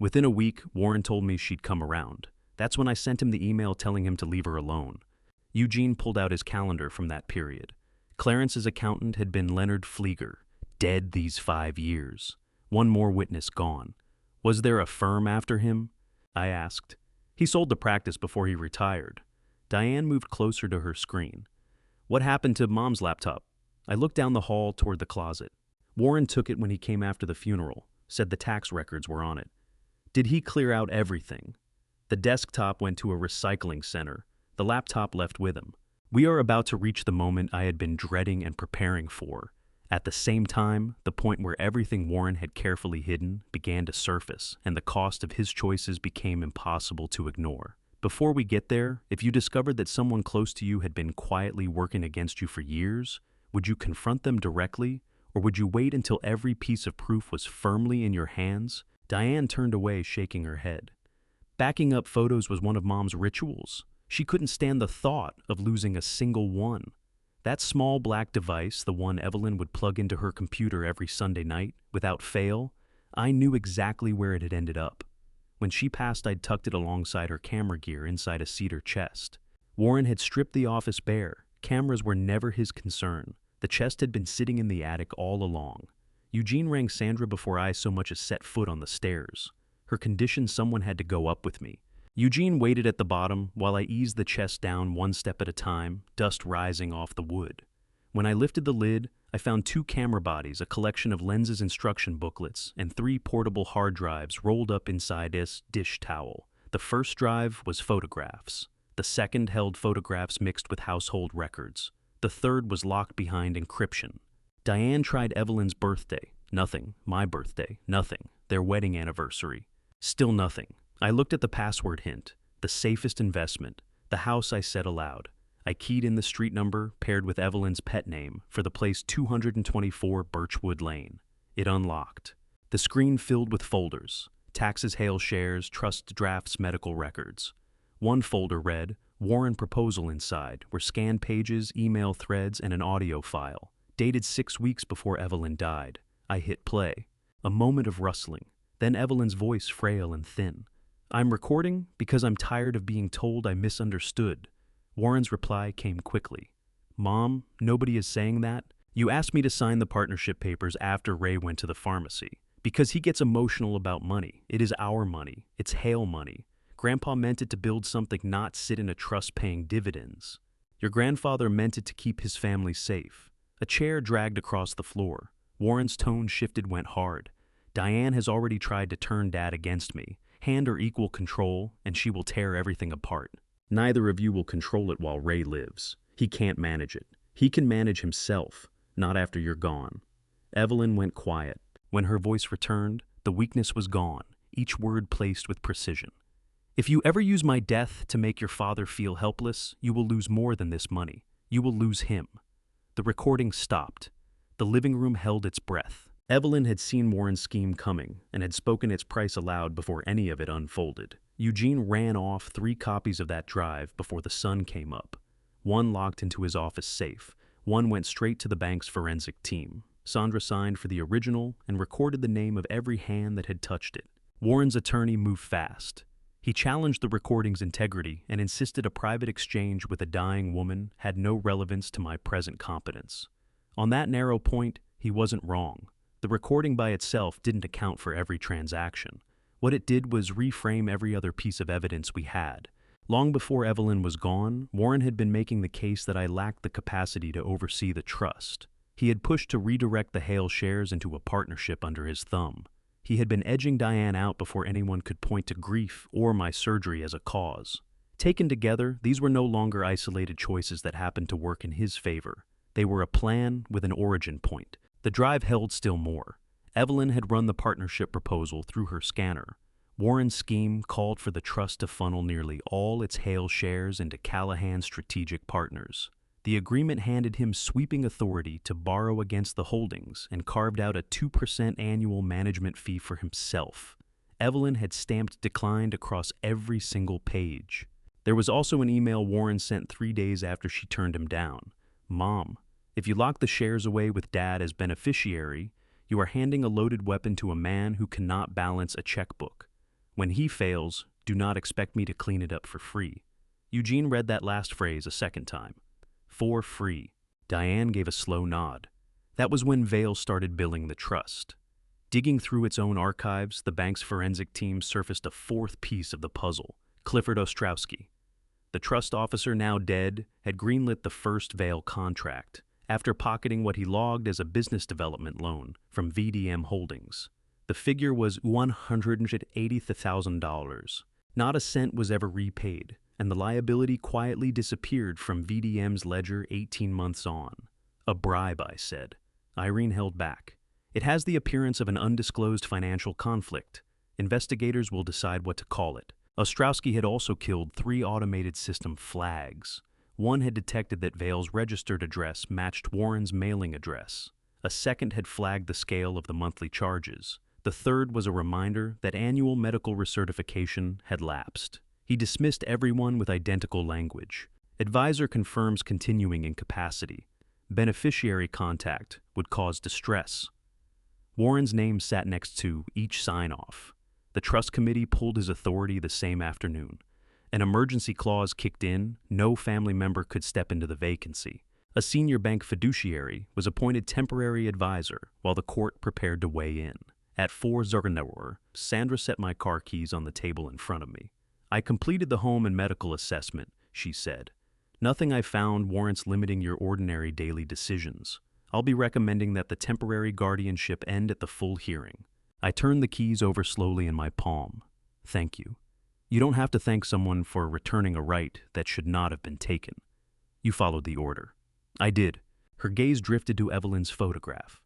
Within a week, Warren told me she'd come around. That's when I sent him the email telling him to leave her alone. Eugene pulled out his calendar from that period. Clarence's accountant had been Leonard Flieger, dead these 5 years. One more witness gone. Was there a firm after him? I asked. He sold the practice before he retired. Diane moved closer to her screen. What happened to Mom's laptop? I looked down the hall toward the closet. Warren took it when he came after the funeral, said the tax records were on it. Did he clear out everything? The desktop went to a recycling center. The laptop left with him. We are about to reach the moment I had been dreading and preparing for. At the same time, the point where everything Warren had carefully hidden began to surface, and the cost of his choices became impossible to ignore. Before we get there, if you discovered that someone close to you had been quietly working against you for years, would you confront them directly, or would you wait until every piece of proof was firmly in your hands? Diane turned away, shaking her head. Backing up photos was one of Mom's rituals. She couldn't stand the thought of losing a single one. That small black device, the one Evelyn would plug into her computer every Sunday night, without fail, I knew exactly where it had ended up. When she passed, I'd tucked it alongside her camera gear inside a cedar chest. Warren had stripped the office bare. Cameras were never his concern. The chest had been sitting in the attic all along. Eugene rang Sandra before I so much as set foot on the stairs. Her condition, someone had to go up with me. Eugene waited at the bottom while I eased the chest down one step at a time, dust rising off the wood. When I lifted the lid, I found 2 camera bodies, a collection of lenses instruction booklets, and 3 portable hard drives rolled up inside this dish towel. The first drive was photographs. The second held photographs mixed with household records. The third was locked behind encryption. Diane tried Evelyn's birthday. Nothing. My birthday. Nothing. Their wedding anniversary. Still nothing. I looked at the password hint. The safest investment. The house, I said aloud. I keyed in the street number paired with Evelyn's pet name for the place 224 Birchwood Lane. It unlocked. The screen filled with folders. Taxes, hail shares, trust drafts, medical records. One folder read, Warren proposal inside, were scanned pages, email threads, and an audio file, dated 6 weeks before Evelyn died. I hit play. A moment of rustling, then Evelyn's voice frail and thin. I'm recording because I'm tired of being told I misunderstood. Warren's reply came quickly. Mom, nobody is saying that. You asked me to sign the partnership papers after Ray went to the pharmacy. Because he gets emotional about money. It is our money. It's Hale money. Grandpa meant it to build something, not sit in a trust paying dividends. Your grandfather meant it to keep his family safe. A chair dragged across the floor. Warren's tone shifted, went hard. Diane has already tried to turn Dad against me. Hand her equal control, and she will tear everything apart. Neither of you will control it while Ray lives. He can't manage it. He can manage himself, not after you're gone. Evelyn went quiet. When her voice returned, the weakness was gone, each word placed with precision. If you ever use my death to make your father feel helpless, you will lose more than this money. You will lose him. The recording stopped. The living room held its breath. Evelyn had seen Warren's scheme coming and had spoken its price aloud before any of it unfolded. Eugene ran off 3 copies of that drive before the sun came up. One locked into his office safe. One went straight to the bank's forensic team. Sandra signed for the original and recorded the name of every hand that had touched it. Warren's attorney moved fast. He challenged the recording's integrity and insisted a private exchange with a dying woman had no relevance to my present competence. On that narrow point, he wasn't wrong. The recording by itself didn't account for every transaction. What it did was reframe every other piece of evidence we had. Long before Evelyn was gone, Warren had been making the case that I lacked the capacity to oversee the trust. He had pushed to redirect the Hale shares into a partnership under his thumb. He had been edging Diane out before anyone could point to grief or my surgery as a cause. Taken together, these were no longer isolated choices that happened to work in his favor. They were a plan with an origin point. The drive held still more. Evelyn had run the partnership proposal through her scanner. Warren's scheme called for the trust to funnel nearly all its Hale shares into Callahan's strategic partners. The agreement handed him sweeping authority to borrow against the holdings and carved out a 2% annual management fee for himself. Evelyn had stamped declined across every single page. There was also an email Warren sent 3 days after she turned him down. Mom, if you lock the shares away with Dad as beneficiary, you are handing a loaded weapon to a man who cannot balance a checkbook. When he fails, do not expect me to clean it up for free. Eugene read that last phrase a second time. For free. Diane gave a slow nod. That was when Vale started billing the trust. Digging through its own archives, the bank's forensic team surfaced a 4th piece of the puzzle, Clifford Ostrowski. The trust officer, now dead, had greenlit the first Vale contract, after pocketing what he logged as a business development loan from VDM Holdings. The figure was $180,000. Not a cent was ever repaid, and the liability quietly disappeared from VDM's ledger 18 months on. A bribe, I said. Irene held back. It has the appearance of an undisclosed financial conflict. Investigators will decide what to call it. Ostrowski had also killed 3 automated system flags. One had detected that Vale's registered address matched Warren's mailing address. A second had flagged the scale of the monthly charges. The third was a reminder that annual medical recertification had lapsed. He dismissed everyone with identical language. Advisor confirms continuing incapacity. Beneficiary contact would cause distress. Warren's name sat next to each sign-off. The trust committee pulled his authority the same afternoon. An emergency clause kicked in. No family member could step into the vacancy. A senior bank fiduciary was appointed temporary advisor while the court prepared to weigh in. At 4:00, Sandra set my car keys on the table in front of me. I completed the home and medical assessment, she said. Nothing I found warrants limiting your ordinary daily decisions. I'll be recommending that the temporary guardianship end at the full hearing. I turned the keys over slowly in my palm. Thank you. You don't have to thank someone for returning a right that should not have been taken. You followed the order. I did. Her gaze drifted to Evelyn's photograph.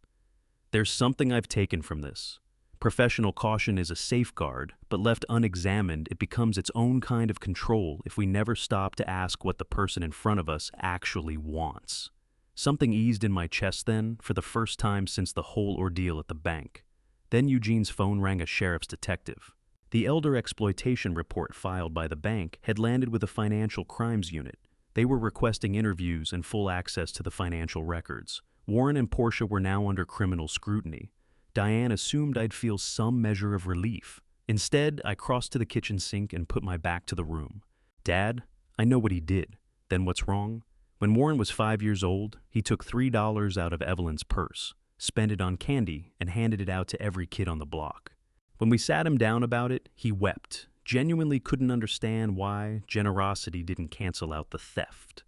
There's something I've taken from this. Professional caution is a safeguard, but left unexamined, it becomes its own kind of control if we never stop to ask what the person in front of us actually wants. Something eased in my chest then, for the first time since the whole ordeal at the bank. Then Eugene's phone rang, a sheriff's detective. The elder exploitation report filed by the bank had landed with the financial crimes unit. They were requesting interviews and full access to the financial records. Warren and Portia were now under criminal scrutiny. Diane assumed I'd feel some measure of relief. Instead, I crossed to the kitchen sink and put my back to the room. Dad, I know what he did. Then what's wrong? When Warren was 5 years old, he took $3 out of Evelyn's purse, spent it on candy, and handed it out to every kid on the block. When we sat him down about it, he wept, genuinely couldn't understand why generosity didn't cancel out the theft.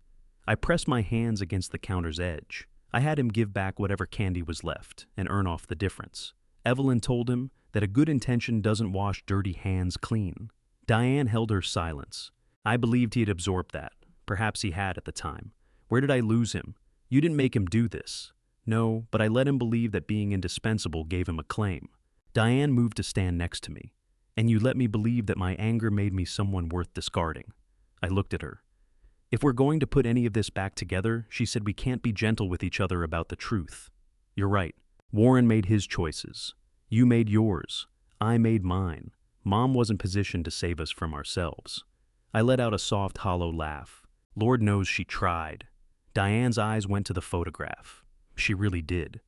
I pressed my hands against the counter's edge. I had him give back whatever candy was left and earn off the difference. Evelyn told him that a good intention doesn't wash dirty hands clean. Diane held her silence. I believed he had absorbed that. Perhaps he had at the time. Where did I lose him? You didn't make him do this. No, but I let him believe that being indispensable gave him a claim. Diane moved to stand next to me. And you let me believe that my anger made me someone worth discarding. I looked at her. If we're going to put any of this back together, she said, we can't be gentle with each other about the truth. You're right. Warren made his choices. You made yours. I made mine. Mom wasn't positioned to save us from ourselves. I let out a soft, hollow laugh. Lord knows she tried. Diane's eyes went to the photograph. She really did.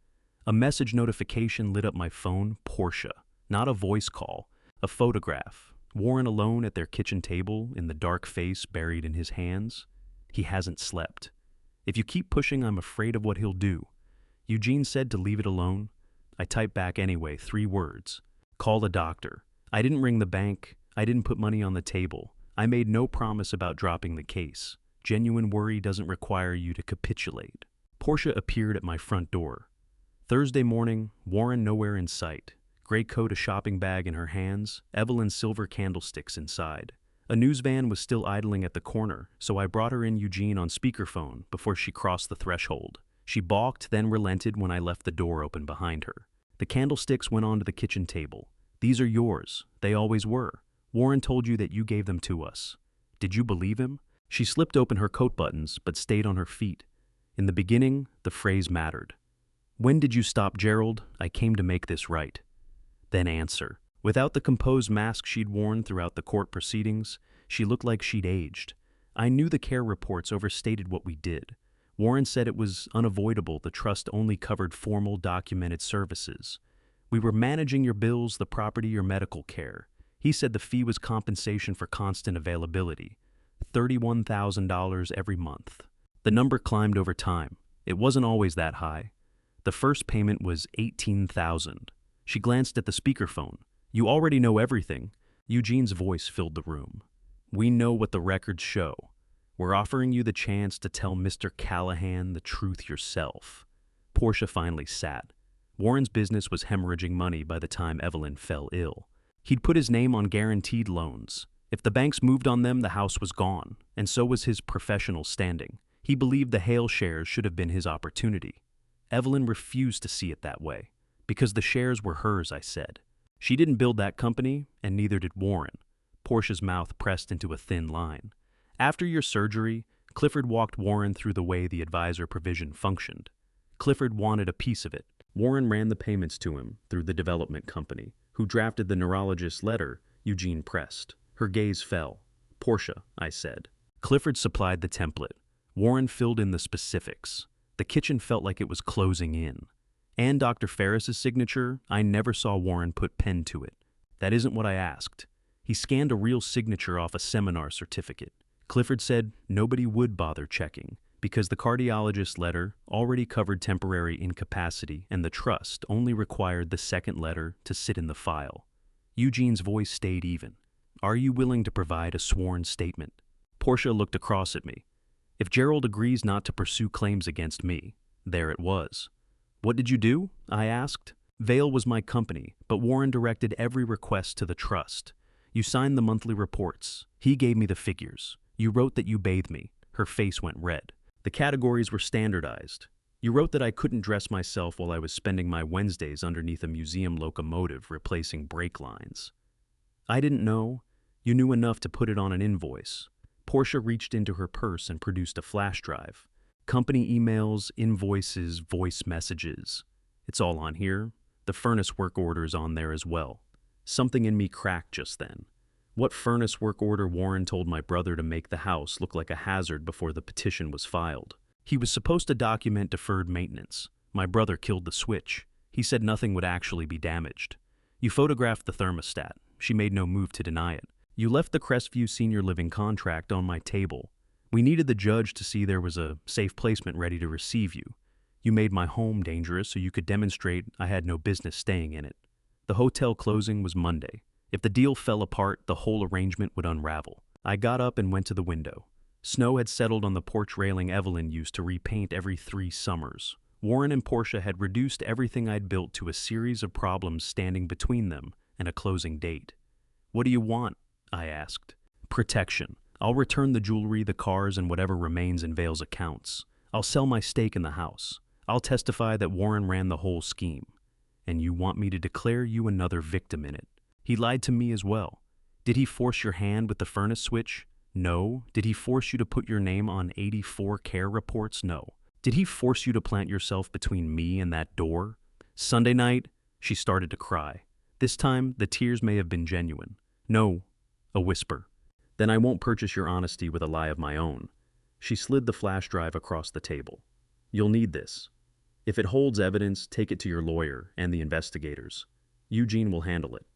A message notification lit up my phone, Portia. Not a voice call, a photograph. Warren alone at their kitchen table, in the dark face buried in his hands. He hasn't slept. If you keep pushing, I'm afraid of what he'll do. Eugene said to leave it alone. I typed back anyway, 3 words. Call a doctor. I didn't ring the bank. I didn't put money on the table. I made no promise about dropping the case. Genuine worry doesn't require you to capitulate. Portia appeared at my front door. Thursday morning, Warren nowhere in sight. Gray coat, a shopping bag in her hands, Evelyn's silver candlesticks inside. A news van was still idling at the corner, so I brought her in Eugene on speakerphone before she crossed the threshold. She balked, then relented when I left the door open behind her. The candlesticks went onto the kitchen table. These are yours. They always were. Warren told you that you gave them to us. Did you believe him? She slipped open her coat buttons, but stayed on her feet. In the beginning, the phrase mattered. When did you stop, Gerald? I came to make this right. Then answer. Without the composed mask she'd worn throughout the court proceedings, she looked like she'd aged. I knew the care reports overstated what we did. Warren said it was unavoidable. The trust only covered formal, documented services. We were managing your bills, the property, your medical care. He said the fee was compensation for constant availability. $31,000 every month. The number climbed over time. It wasn't always that high. The first payment was $18,000. She glanced at the speakerphone. You already know everything. Eugene's voice filled the room. We know what the records show. We're offering you the chance to tell Mr. Callahan the truth yourself. Portia finally sat. Warren's business was hemorrhaging money by the time Evelyn fell ill. He'd put his name on guaranteed loans. If the banks moved on them, the house was gone, and so was his professional standing. He believed the Hale shares should have been his opportunity. Evelyn refused to see it that way. Because the shares were hers, I said. She didn't build that company, and neither did Warren. Portia's mouth pressed into a thin line. After your surgery, Clifford walked Warren through the way the advisor provision functioned. Clifford wanted a piece of it. Warren ran the payments to him through the development company, who drafted the neurologist's letter. Eugene pressed. Her gaze fell. Portia, I said. Clifford supplied the template. Warren filled in the specifics. The kitchen felt like it was closing in. And Dr. Ferris's signature, I never saw Warren put pen to it. That isn't what I asked. He scanned a real signature off a seminar certificate. Clifford said nobody would bother checking because the cardiologist's letter already covered temporary incapacity and the trust only required the second letter to sit in the file. Eugene's voice stayed even. Are you willing to provide a sworn statement? Portia looked across at me. If Gerald agrees not to pursue claims against me, there it was. What did you do? I asked. Vale was my company, but Warren directed every request to the trust. You signed the monthly reports. He gave me the figures. You wrote that you bathed me. Her face went red. The categories were standardized. You wrote that I couldn't dress myself while I was spending my Wednesdays underneath a museum locomotive replacing brake lines. I didn't know. You knew enough to put it on an invoice. Portia reached into her purse and produced a flash drive. Company emails, invoices, voice messages. It's all on here. The furnace work order's on there as well. Something in me cracked just then. What furnace work order? Warren told my brother to make the house look like a hazard before the petition was filed. He was supposed to document deferred maintenance. My brother killed the switch. He said nothing would actually be damaged. You photographed the thermostat. She made no move to deny it. You left the Crestview Senior Living contract on my table. We needed the judge to see there was a safe placement ready to receive you. You made my home dangerous so you could demonstrate I had no business staying in it. The hotel closing was Monday. If the deal fell apart, the whole arrangement would unravel. I got up and went to the window. Snow had settled on the porch railing Evelyn used to repaint every 3 summers. Warren and Portia had reduced everything I'd built to a series of problems standing between them and a closing date. "What do you want?" I asked. "Protection. I'll return the jewelry, the cars, and whatever remains in Vale's accounts. I'll sell my stake in the house. I'll testify that Warren ran the whole scheme. And you want me to declare you another victim in it. He lied to me as well. Did he force your hand with the furnace switch? No. Did he force you to put your name on 84 care reports? No. Did he force you to plant yourself between me and that door? Sunday night, she started to cry. This time, the tears may have been genuine. No, a whisper. Then I won't purchase your honesty with a lie of my own. She slid the flash drive across the table. You'll need this. If it holds evidence, take it to your lawyer and the investigators. Eugene will handle it.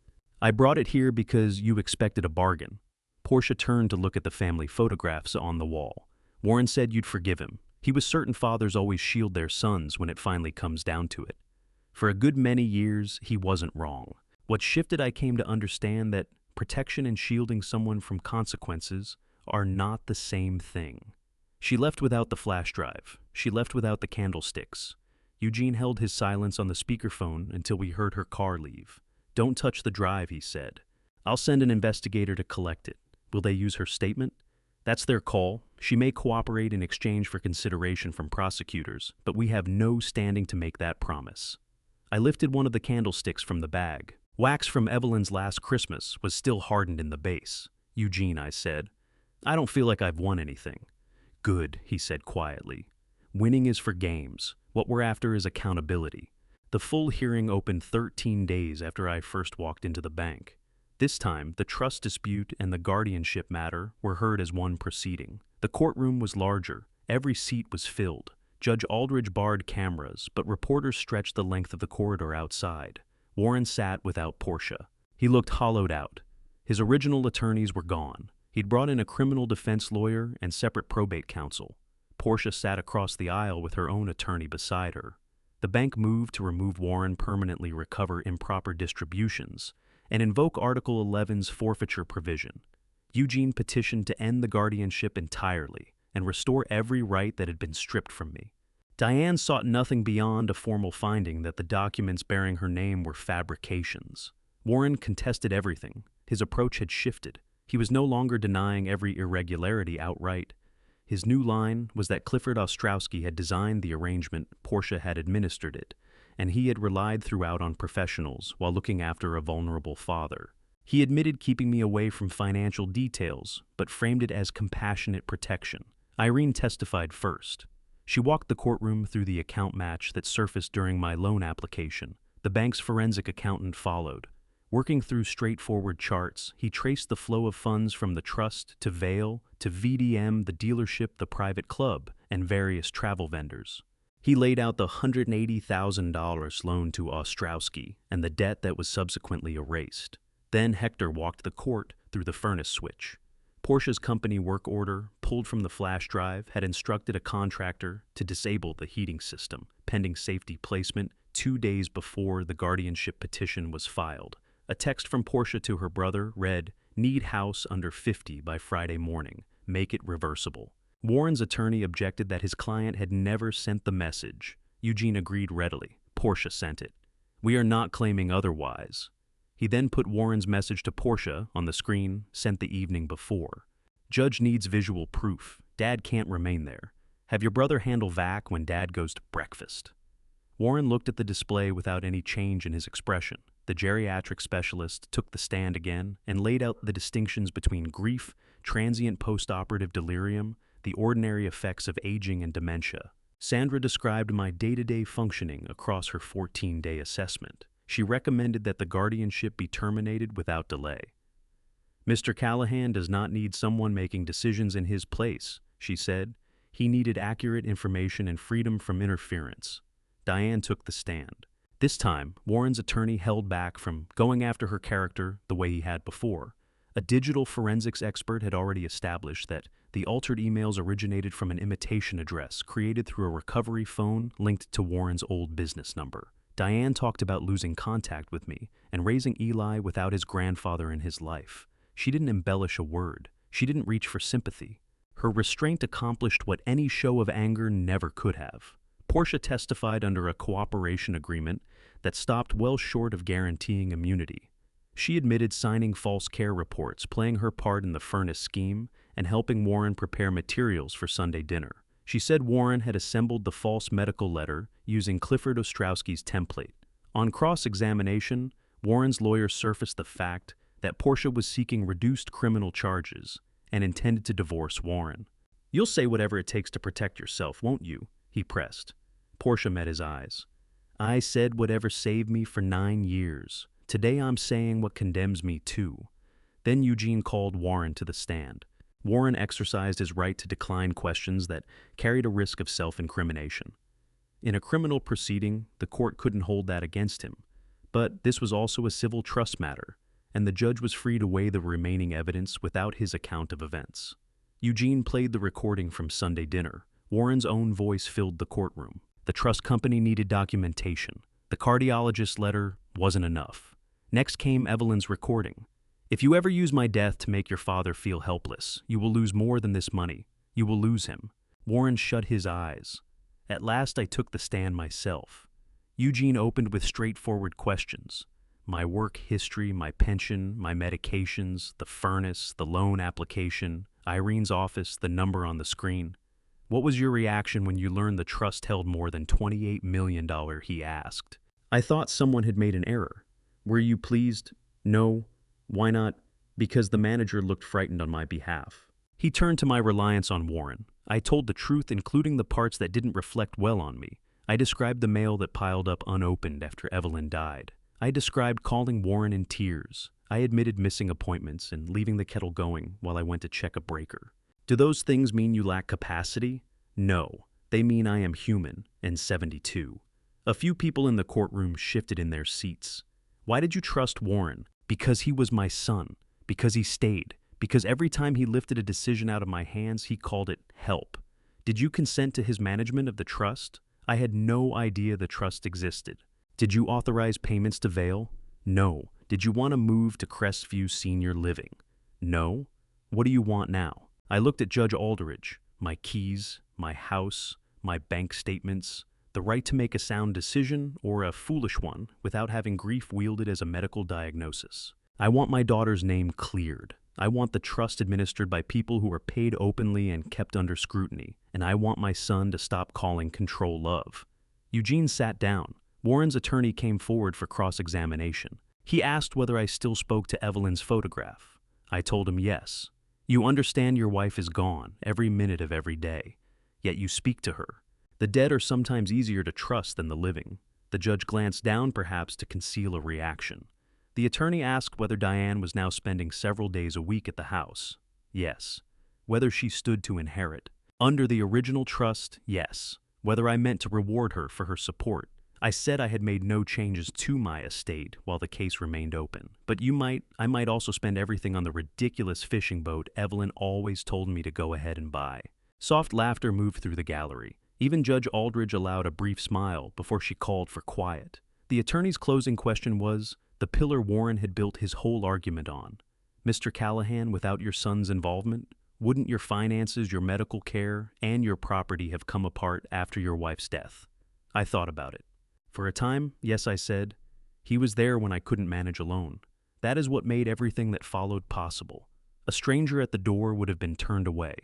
I brought it here because you expected a bargain. Portia turned to look at the family photographs on the wall. Warren said you'd forgive him. He was certain fathers always shield their sons when it finally comes down to it. For a good many years, he wasn't wrong. What shifted, I came to understand that protection and shielding someone from consequences are not the same thing. She left without the flash drive. She left without the candlesticks. Eugene held his silence on the speakerphone until we heard her car leave. Don't touch the drive, he said. I'll send an investigator to collect it. Will they use her statement? That's their call. She may cooperate in exchange for consideration from prosecutors, but we have no standing to make that promise. I lifted one of the candlesticks from the bag. Wax from Evelyn's last Christmas was still hardened in the base. Eugene, I said, I don't feel like I've won anything. Good, he said quietly. Winning is for games. What we're after is accountability. The full hearing opened 13 days after I first walked into the bank. This time, the trust dispute and the guardianship matter were heard as one proceeding. The courtroom was larger. Every seat was filled. Judge Aldridge barred cameras, but reporters stretched the length of the corridor outside. Warren sat without Portia. He looked hollowed out. His original attorneys were gone. He'd brought in a criminal defense lawyer and separate probate counsel. Portia sat across the aisle with her own attorney beside her. The bank moved to remove Warren, permanently recover improper distributions, and invoke Article 11's forfeiture provision. Eugene petitioned to end the guardianship entirely and restore every right that had been stripped from me. Diane sought nothing beyond a formal finding that the documents bearing her name were fabrications. Warren contested everything. His approach had shifted. He was no longer denying every irregularity outright. His new line was that Clifford Ostrowski had designed the arrangement, Portia had administered it, and he had relied throughout on professionals while looking after a vulnerable father. He admitted keeping me away from financial details, but framed it as compassionate protection. Irene testified first. She walked the courtroom through the account match that surfaced during my loan application. The bank's forensic accountant followed. Working through straightforward charts, he traced the flow of funds from the trust to Vale, to VDM, the dealership, the private club, and various travel vendors. He laid out the $180,000 loan to Ostrowski and the debt that was subsequently erased. Then Hector walked the court through the furnace switch. Portia's company work order, pulled from the flash drive, had instructed a contractor to disable the heating system, pending safety placement 2 days before the guardianship petition was filed. A text from Portia to her brother read, "Need house under 50 by Friday morning. Make it reversible." Warren's attorney objected that his client had never sent the message. Eugene agreed readily. Portia sent it. We are not claiming otherwise. He then put Warren's message to Portia on the screen, sent the evening before. Judge needs visual proof. Dad can't remain there. Have your brother handle VAC when Dad goes to breakfast. Warren looked at the display without any change in his expression. The geriatric specialist took the stand again and laid out the distinctions between grief, transient post-operative delirium, the ordinary effects of aging and dementia. Sandra described my day-to-day functioning across her 14-day assessment. She recommended that the guardianship be terminated without delay. Mr. Callahan does not need someone making decisions in his place, she said. He needed accurate information and freedom from interference. Diane took the stand. This time, Warren's attorney held back from going after her character the way he had before. A digital forensics expert had already established that the altered emails originated from an imitation address created through a recovery phone linked to Warren's old business number. Diane talked about losing contact with me and raising Eli without his grandfather in his life. She didn't embellish a word. She didn't reach for sympathy. Her restraint accomplished what any show of anger never could have. Portia testified under a cooperation agreement that stopped well short of guaranteeing immunity. She admitted signing false care reports, playing her part in the furnace scheme, and helping Warren prepare materials for Sunday dinner. She said Warren had assembled the false medical letter using Clifford Ostrowski's template. On cross-examination, Warren's lawyer surfaced the fact that Portia was seeking reduced criminal charges and intended to divorce Warren. "You'll say whatever it takes to protect yourself, won't you?" he pressed. Portia met his eyes. "I said whatever saved me for 9 years. Today I'm saying what condemns me too." Then Eugene called Warren to the stand. Warren exercised his right to decline questions that carried a risk of self-incrimination. In a criminal proceeding, the court couldn't hold that against him. But this was also a civil trust matter, and the judge was free to weigh the remaining evidence without his account of events. Eugene played the recording from Sunday dinner. Warren's own voice filled the courtroom. The trust company needed documentation. The cardiologist's letter wasn't enough. Next came Evelyn's recording. "If you ever use my death to make your father feel helpless, you will lose more than this money. You will lose him." Warren shut his eyes. "At last I took the stand myself." Eugene opened with straightforward questions. My work history, my pension, my medications, the furnace, the loan application, Irene's office, the number on the screen. "What was your reaction when you learned the trust held more than $28 million, he asked. "I thought someone had made an error." "Were you pleased?" "No." "Why not?" "Because the manager looked frightened on my behalf." He turned to my reliance on Warren. I told the truth, including the parts that didn't reflect well on me. I described the mail that piled up unopened after Evelyn died. I described calling Warren in tears. I admitted missing appointments and leaving the kettle going while I went to check a breaker. Do those things mean you lack capacity? No. They mean I am human and 72. A few people in the courtroom shifted in their seats. "Why did you trust Warren?" "Because he was my son. Because he stayed. Because every time he lifted a decision out of my hands, he called it help." "Did you consent to his management of the trust?" "I had no idea the trust existed." "Did you authorize payments to Vail?" "No." "Did you want to move to Crestview Senior Living?" "No." "What do you want now?" I looked at Judge Aldridge. My keys, my house, my bank statements, the right to make a sound decision or a foolish one without having grief wielded as a medical diagnosis. I want my daughter's name cleared. I want the trust administered by people who are paid openly and kept under scrutiny, and I want my son to stop calling control love. Eugene sat down. Warren's attorney came forward for cross-examination. He asked whether I still spoke to Evelyn's photograph. I told him yes. "You understand your wife is gone every minute of every day, yet you speak to her. The dead are sometimes easier to trust than the living." The judge glanced down, perhaps to conceal a reaction. The attorney asked whether Diane was now spending several days a week at the house. Yes. Whether she stood to inherit. Under the original trust, yes. Whether I meant to reward her for her support. I said I had made no changes to my estate while the case remained open. "But I might also spend everything on the ridiculous fishing boat Evelyn always told me to go ahead and buy." Soft laughter moved through the gallery. Even Judge Aldridge allowed a brief smile before she called for quiet. The attorney's closing question was the pillar Warren had built his whole argument on. "Mr. Callahan, without your son's involvement, wouldn't your finances, your medical care, and your property have come apart after your wife's death?" I thought about it. "For a time, yes," I said. "He was there when I couldn't manage alone. That is what made everything that followed possible. A stranger at the door would have been turned away.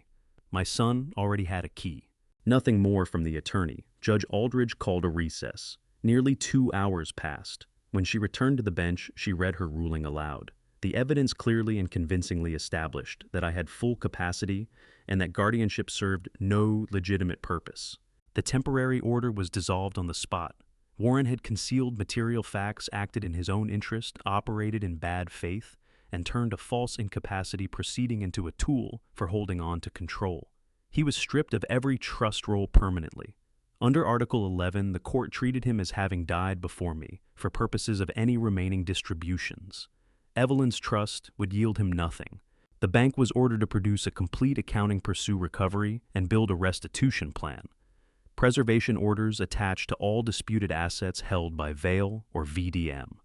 My son already had a key." Nothing more from the attorney. Judge Aldridge called a recess. Nearly 2 hours passed. When she returned to the bench, she read her ruling aloud. The evidence clearly and convincingly established that I had full capacity and that guardianship served no legitimate purpose. The temporary order was dissolved on the spot. Warren had concealed material facts, acted in his own interest, operated in bad faith, and turned a false incapacity proceeding into a tool for holding on to control. He was stripped of every trust role permanently. Under Article 11, the court treated him as having died before me for purposes of any remaining distributions. Evelyn's trust would yield him nothing. The bank was ordered to produce a complete accounting pursue recovery and build a restitution plan. Preservation orders attached to all disputed assets held by Vail or VDM.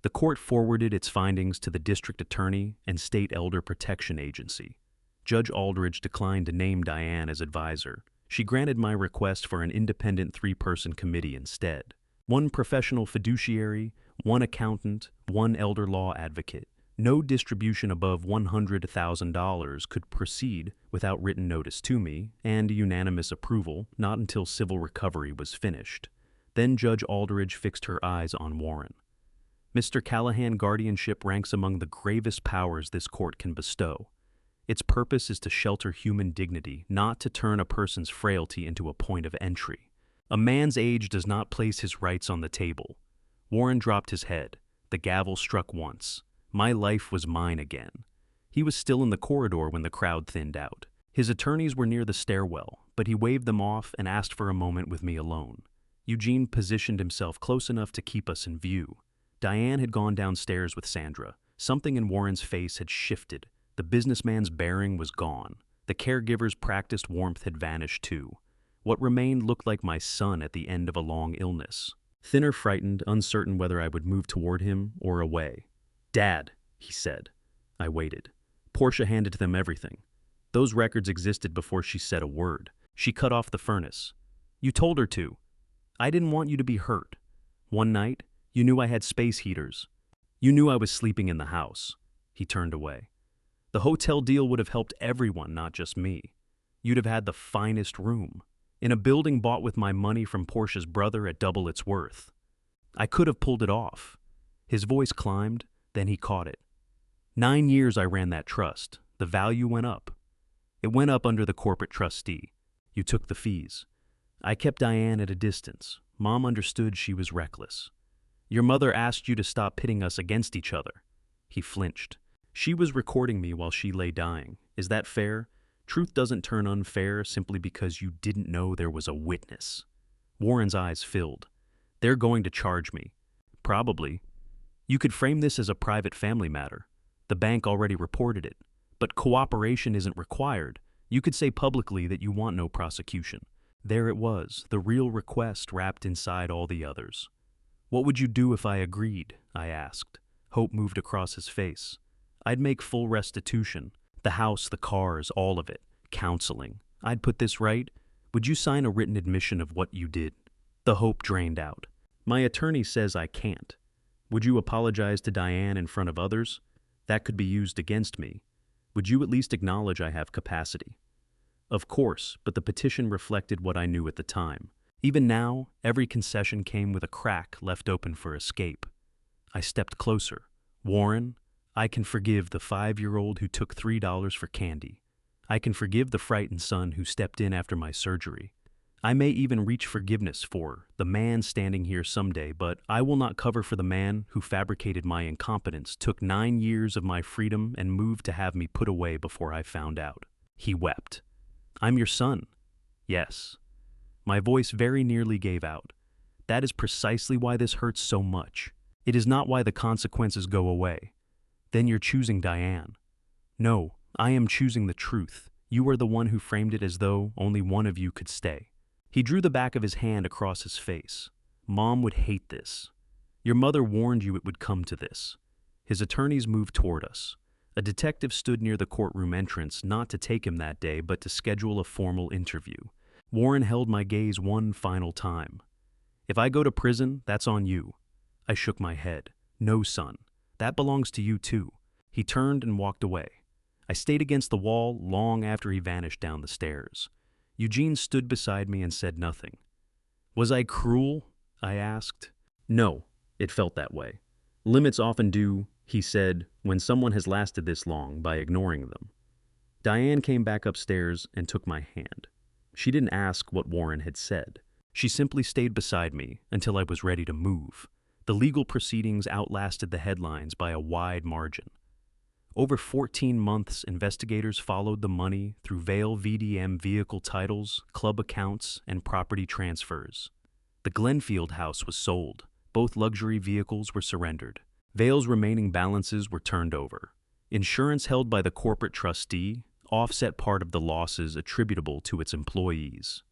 The court forwarded its findings to the district attorney and state elder protection agency. Judge Aldridge declined to name Diane as advisor. She granted my request for an independent 3-person committee instead. 1 professional fiduciary, 1 accountant, 1 elder law advocate. No distribution above $100,000 could proceed without written notice to me and unanimous approval, not until civil recovery was finished. Then Judge Aldridge fixed her eyes on Warren. Mr. Callahan, guardianship ranks among the gravest powers this court can bestow. Its purpose is to shelter human dignity, not to turn a person's frailty into a point of entry. A man's age does not place his rights on the table. Warren dropped his head. The gavel struck once. My life was mine again. He was still in the corridor when the crowd thinned out. His attorneys were near the stairwell, but he waved them off and asked for a moment with me alone. Eugene positioned himself close enough to keep us in view. Diane had gone downstairs with Sandra. Something in Warren's face had shifted. The businessman's bearing was gone. The caregiver's practiced warmth had vanished too. What remained looked like my son at the end of a long illness. Thinner, frightened, uncertain whether I would move toward him or away. "Dad," he said. I waited. Portia handed them everything. Those records existed before she said a word. She cut off the furnace. "You told her to. I didn't want you to be hurt. One night, you knew I had space heaters. You knew I was sleeping in the house." He turned away. "The hotel deal would have helped everyone, not just me. You'd have had the finest room, in a building bought with my money from Portia's brother at double its worth. I could have pulled it off." His voice climbed, then he caught it. 9 years I ran that trust. The value went up. It went up under the corporate trustee. You took the fees. I kept Diane at a distance. Mom understood she was reckless. Your mother asked you to stop pitting us against each other." He flinched. "She was recording me while she lay dying. Is that fair? Truth doesn't turn unfair simply because you didn't know there was a witness." Warren's eyes filled. "They're going to charge me." "Probably. You could frame this as a private family matter. The bank already reported it. But cooperation isn't required. You could say publicly that you want no prosecution." There it was, the real request wrapped inside all the others. "What would you do if I agreed?" I asked. Hope moved across his face. "I'd make full restitution. The house, the cars, all of it. Counseling. I'd put this right. Would you sign a written admission of what you did?" The hope drained out. "My attorney says I can't. Would you apologize to Diane in front of others? That could be used against me. Would you at least acknowledge I have capacity?" Of course, but the petition reflected what I knew at the time. Even now, every concession came with a crack left open for escape. I stepped closer. "Warren, I can forgive the 5-year-old who took $3 for candy. I can forgive the frightened son who stepped in after my surgery. I may even reach forgiveness for the man standing here someday, but I will not cover for the man who fabricated my incompetence, took 9 years of my freedom, and moved to have me put away before I found out." He wept. "I'm your son." "Yes." My voice very nearly gave out. "That is precisely why this hurts so much. It is not why the consequences go away." "Then you're choosing Diane." "No, I am choosing the truth. You are the one who framed it as though only one of you could stay." He drew the back of his hand across his face. "Mom would hate this. Your mother warned you it would come to this." His attorneys moved toward us. A detective stood near the courtroom entrance, not to take him that day, but to schedule a formal interview. Warren held my gaze one final time. "If I go to prison, that's on you." I shook my head. "No, son. That belongs to you too." He turned and walked away. I stayed against the wall long after he vanished down the stairs. Eugene stood beside me and said nothing. "Was I cruel?" I asked. "No, it felt that way. Limits often do," he said, "when someone has lasted this long by ignoring them." Diane came back upstairs and took my hand. She didn't ask what Warren had said. She simply stayed beside me until I was ready to move. The legal proceedings outlasted the headlines by a wide margin. Over 14 months, investigators followed the money through Vail VDM vehicle titles, club accounts, and property transfers. The Glenfield house was sold. Both luxury vehicles were surrendered. Vail's remaining balances were turned over. Insurance held by the corporate trustee offset part of the losses attributable to its employees.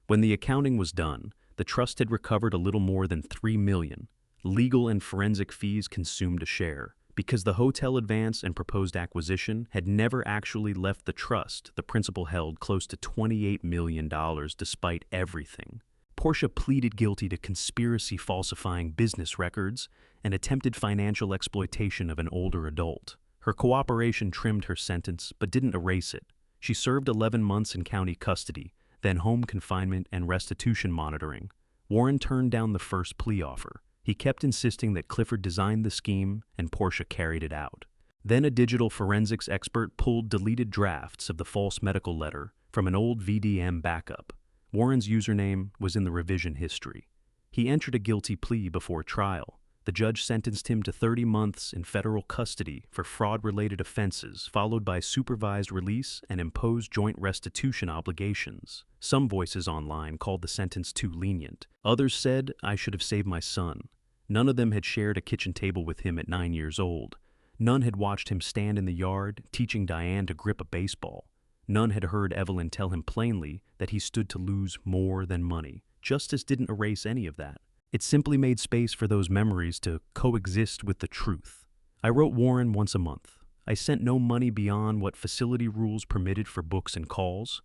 When the accounting was done, the trust had recovered a little more than $3 million. Legal and forensic fees consumed a share. Because the hotel advance and proposed acquisition had never actually left the trust, the principal held close to $28 million despite everything. Portia pleaded guilty to conspiracy falsifying business records and attempted financial exploitation of an older adult. Her cooperation trimmed her sentence, but didn't erase it. She served 11 months in county custody, then home confinement and restitution monitoring. Warren turned down the first plea offer. He kept insisting that Clifford designed the scheme and Portia carried it out. Then a digital forensics expert pulled deleted drafts of the false medical letter from an old VDM backup. Warren's username was in the revision history. He entered a guilty plea before trial. The judge sentenced him to 30 months in federal custody for fraud-related offenses, followed by supervised release and imposed joint restitution obligations. Some voices online called the sentence too lenient. Others said I should have saved my son. None of them had shared a kitchen table with him at 9 years old. None had watched him stand in the yard, teaching Diane to grip a baseball. None had heard Evelyn tell him plainly that he stood to lose more than money. Justice didn't erase any of that. It simply made space for those memories to coexist with the truth. I wrote Warren once a month. I sent no money beyond what facility rules permitted for books and calls.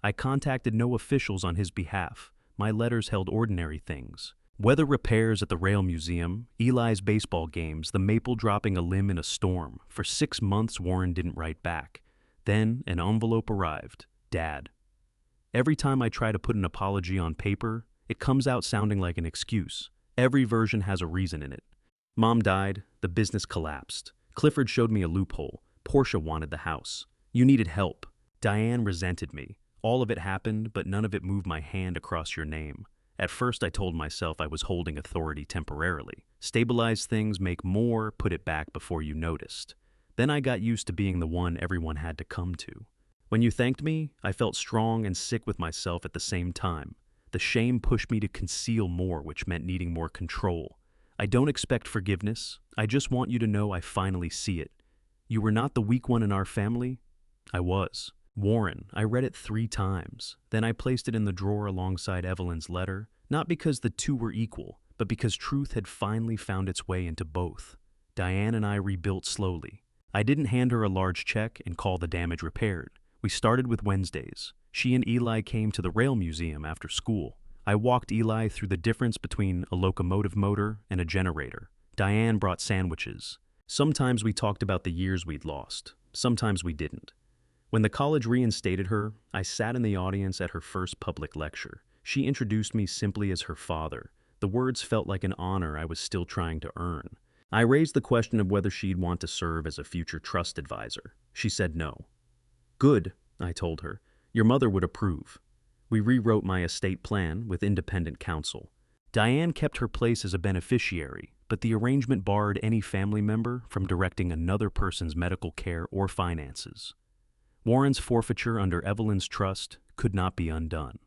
I contacted no officials on his behalf. My letters held ordinary things. Weather repairs at the Rail Museum, Eli's baseball games, the maple dropping a limb in a storm. For 6 months, Warren didn't write back. Then an envelope arrived. Dad. Every time I try to put an apology on paper, it comes out sounding like an excuse. Every version has a reason in it. Mom died, the business collapsed. Clifford showed me a loophole. Portia wanted the house. You needed help. Diane resented me. All of it happened, but none of it moved my hand across your name. At first I told myself I was holding authority temporarily. Stabilize things, make more, put it back before you noticed. Then I got used to being the one everyone had to come to. When you thanked me, I felt strong and sick with myself at the same time. The shame pushed me to conceal more, which meant needing more control. I don't expect forgiveness. I just want you to know I finally see it. You were not the weak one in our family. I was. Warren, I read it 3 times. Then I placed it in the drawer alongside Evelyn's letter, not because the two were equal, but because truth had finally found its way into both. Diane and I rebuilt slowly. I didn't hand her a large check and call the damage repaired. We started with Wednesdays. She and Eli came to the Rail Museum after school. I walked Eli through the difference between a locomotive motor and a generator. Diane brought sandwiches. Sometimes we talked about the years we'd lost. Sometimes we didn't. When the college reinstated her, I sat in the audience at her first public lecture. She introduced me simply as her father. The words felt like an honor I was still trying to earn. I raised the question of whether she'd want to serve as a future trust advisor. She said no. Good, I told her. Your mother would approve. We rewrote my estate plan with independent counsel. Diane kept her place as a beneficiary, but the arrangement barred any family member from directing another person's medical care or finances. Warren's forfeiture under Evelyn's trust could not be undone.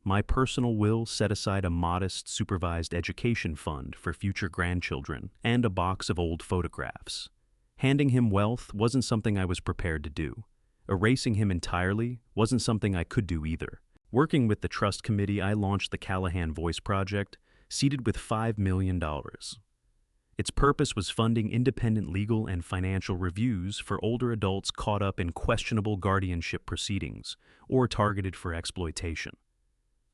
My personal will set aside a modest supervised education fund for future grandchildren and a box of old photographs. Handing him wealth wasn't something I was prepared to do. Erasing him entirely wasn't something I could do either. Working with the trust committee, I launched the Callahan Voice Project, seeded with $5 million. Its purpose was funding independent legal and financial reviews for older adults caught up in questionable guardianship proceedings or targeted for exploitation.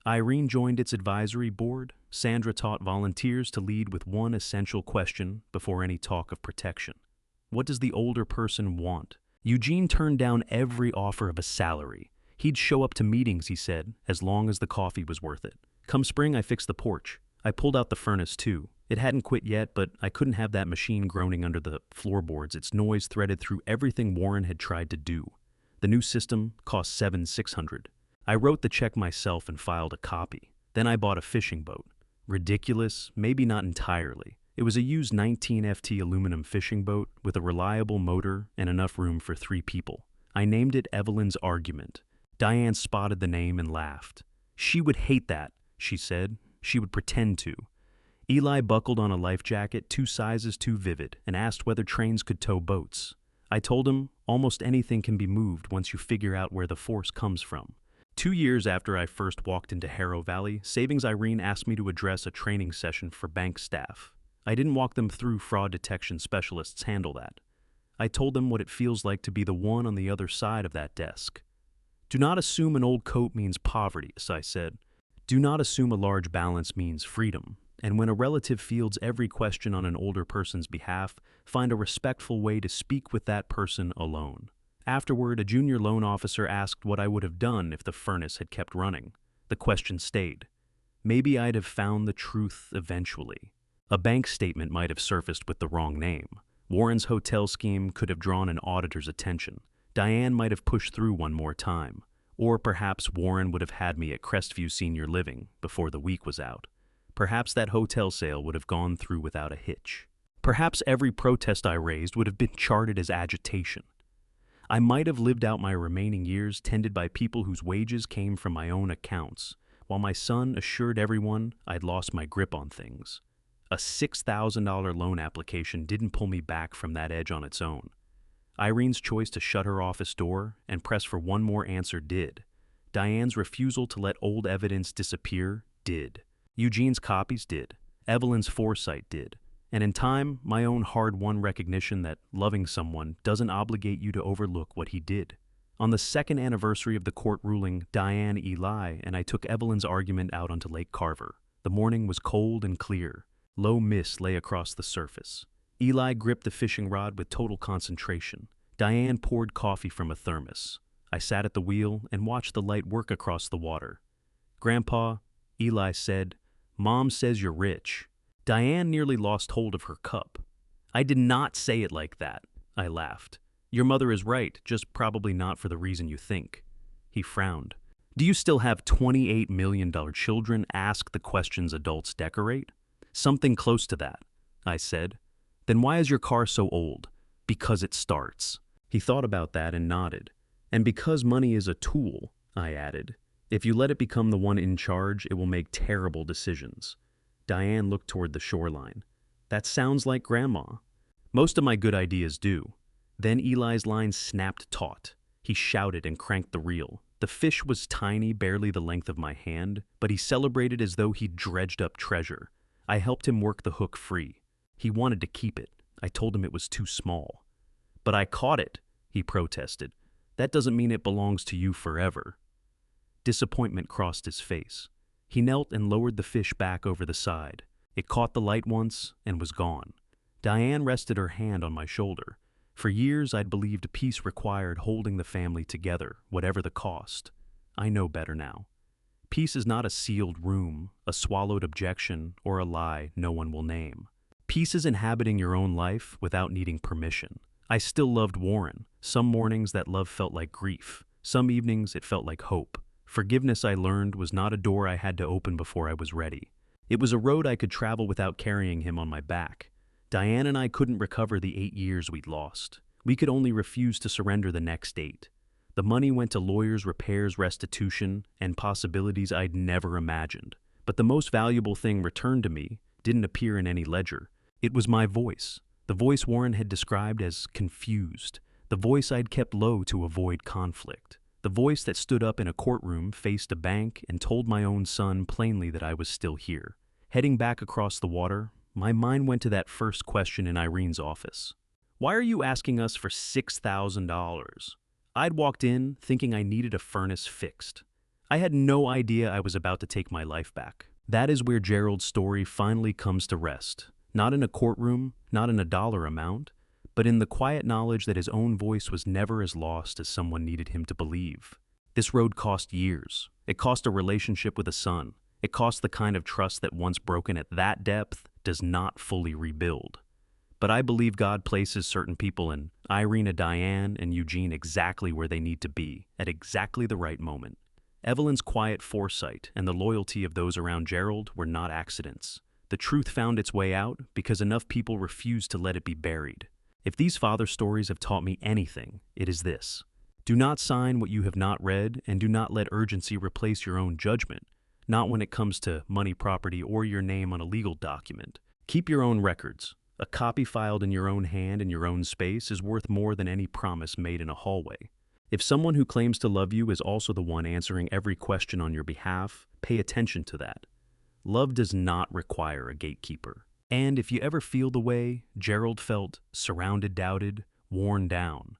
Irene joined its advisory board. Sandra taught volunteers to lead with one essential question before any talk of protection. What does the older person want? Eugene turned down every offer of a salary. He'd show up to meetings, he said, as long as the coffee was worth it. Come spring, I fixed the porch. I pulled out the furnace, too. It hadn't quit yet, but I couldn't have that machine groaning under the floorboards. Its noise threaded through everything Warren had tried to do. The new system cost $7,600. I wrote the check myself and filed a copy. Then I bought a fishing boat. Ridiculous, maybe not entirely. It was a used 19FT aluminum fishing boat with a reliable motor and enough room for 3 people. I named it Evelyn's Argument. Diane spotted the name and laughed. She would hate that, she said. She would pretend to. Eli buckled on a life jacket 2 sizes too vivid and asked whether trains could tow boats. I told him almost anything can be moved once you figure out where the force comes from. 2 years after I first walked into Harrow Valley, Savings Irene asked me to address a training session for bank staff. I didn't walk them through fraud detection specialists handle that. I told them what it feels like to be the one on the other side of that desk. Do not assume an old coat means poverty, as I said. Do not assume a large balance means freedom. And when a relative fields every question on an older person's behalf, find a respectful way to speak with that person alone. Afterward, a junior loan officer asked what I would have done if the furnace had kept running. The question stayed. Maybe I'd have found the truth eventually. A bank statement might have surfaced with the wrong name. Warren's hotel scheme could have drawn an auditor's attention. Diane might have pushed through one more time. Or perhaps Warren would have had me at Crestview Senior Living before the week was out. Perhaps that hotel sale would have gone through without a hitch. Perhaps every protest I raised would have been charted as agitation. I might have lived out my remaining years tended by people whose wages came from my own accounts, while my son assured everyone I'd lost my grip on things. A $6,000 loan application didn't pull me back from that edge on its own. Irene's choice to shut her office door and press for one more answer did. Diane's refusal to let old evidence disappear did. Eugene's copies did. Evelyn's foresight did. And in time, my own hard-won recognition that loving someone doesn't obligate you to overlook what he did. On the 2nd anniversary of the court ruling, Diane, Eli, and I took Evelyn's Argument out onto Lake Carver. The morning was cold and clear. Low mist lay across the surface. Eli gripped the fishing rod with total concentration. Diane poured coffee from a thermos. I sat at the wheel and watched the light work across the water. "Grandpa," Eli said, "Mom says you're rich." Diane nearly lost hold of her cup. "I did not say it like that," I laughed. "Your mother is right, just probably not for the reason you think." He frowned. "Do you still have $28 million children ask the questions adults decorate?" "Something close to that," I said. "Then why is your car so old?" "Because it starts." He thought about that and nodded. "And because money is a tool," I added. "If you let it become the one in charge, it will make terrible decisions." Diane looked toward the shoreline. "That sounds like Grandma." "Most of my good ideas do." Then Eli's line snapped taut. He shouted and cranked the reel. The fish was tiny, barely the length of my hand, but he celebrated as though he'd dredged up treasure. I helped him work the hook free. He wanted to keep it. I told him it was too small. "But I caught it," he protested. "That doesn't mean it belongs to you forever." Disappointment crossed his face. He knelt and lowered the fish back over the side. It caught the light once and was gone. Diane rested her hand on my shoulder. For years I'd believed peace required holding the family together, whatever the cost. I know better now. Peace is not a sealed room, a swallowed objection, or a lie no one will name. Peace is inhabiting your own life without needing permission. I still loved Warren. Some mornings that love felt like grief. Some evenings it felt like hope. Forgiveness, I learned, was not a door I had to open before I was ready. It was a road I could travel without carrying him on my back. Diane and I couldn't recover the 8 years we'd lost. We could only refuse to surrender the next 8. The money went to lawyers, repairs, restitution, and possibilities I'd never imagined. But the most valuable thing returned to me didn't appear in any ledger. It was my voice. The voice Warren had described as confused. The voice I'd kept low to avoid conflict. The voice that stood up in a courtroom, faced a bank, and told my own son plainly that I was still here. Heading back across the water, my mind went to that first question in Irene's office. "Why are you asking us for $6,000? I'd walked in thinking I needed a furnace fixed. I had no idea I was about to take my life back. That is where Gerald's story finally comes to rest. Not in a courtroom, not in a dollar amount, but in the quiet knowledge that his own voice was never as lost as someone needed him to believe. This road cost years. It cost a relationship with a son. It cost the kind of trust that once broken at that depth does not fully rebuild. But I believe God places certain people in Irene, Diane, and Eugene exactly where they need to be, at exactly the right moment. Evelyn's quiet foresight and the loyalty of those around Gerald were not accidents. The truth found its way out because enough people refused to let it be buried. If these father stories have taught me anything, it is this. Do not sign what you have not read, and do not let urgency replace your own judgment, not when it comes to money, property, or your name on a legal document. Keep your own records. A copy filed in your own hand in your own space is worth more than any promise made in a hallway. If someone who claims to love you is also the one answering every question on your behalf, pay attention to that. Love does not require a gatekeeper. And if you ever feel the way Gerald felt, surrounded, doubted, worn down,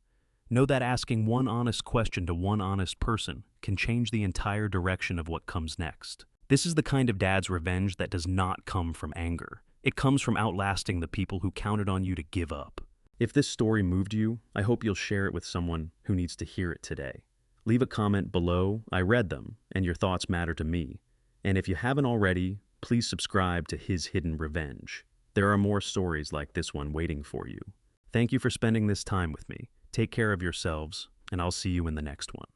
know that asking one honest question to one honest person can change the entire direction of what comes next. This is the kind of dad's revenge that does not come from anger. It comes from outlasting the people who counted on you to give up. If this story moved you, I hope you'll share it with someone who needs to hear it today. Leave a comment below. I read them, and your thoughts matter to me. And if you haven't already, please subscribe to His Hidden Revenge. There are more stories like this one waiting for you. Thank you for spending this time with me. Take care of yourselves, and I'll see you in the next one.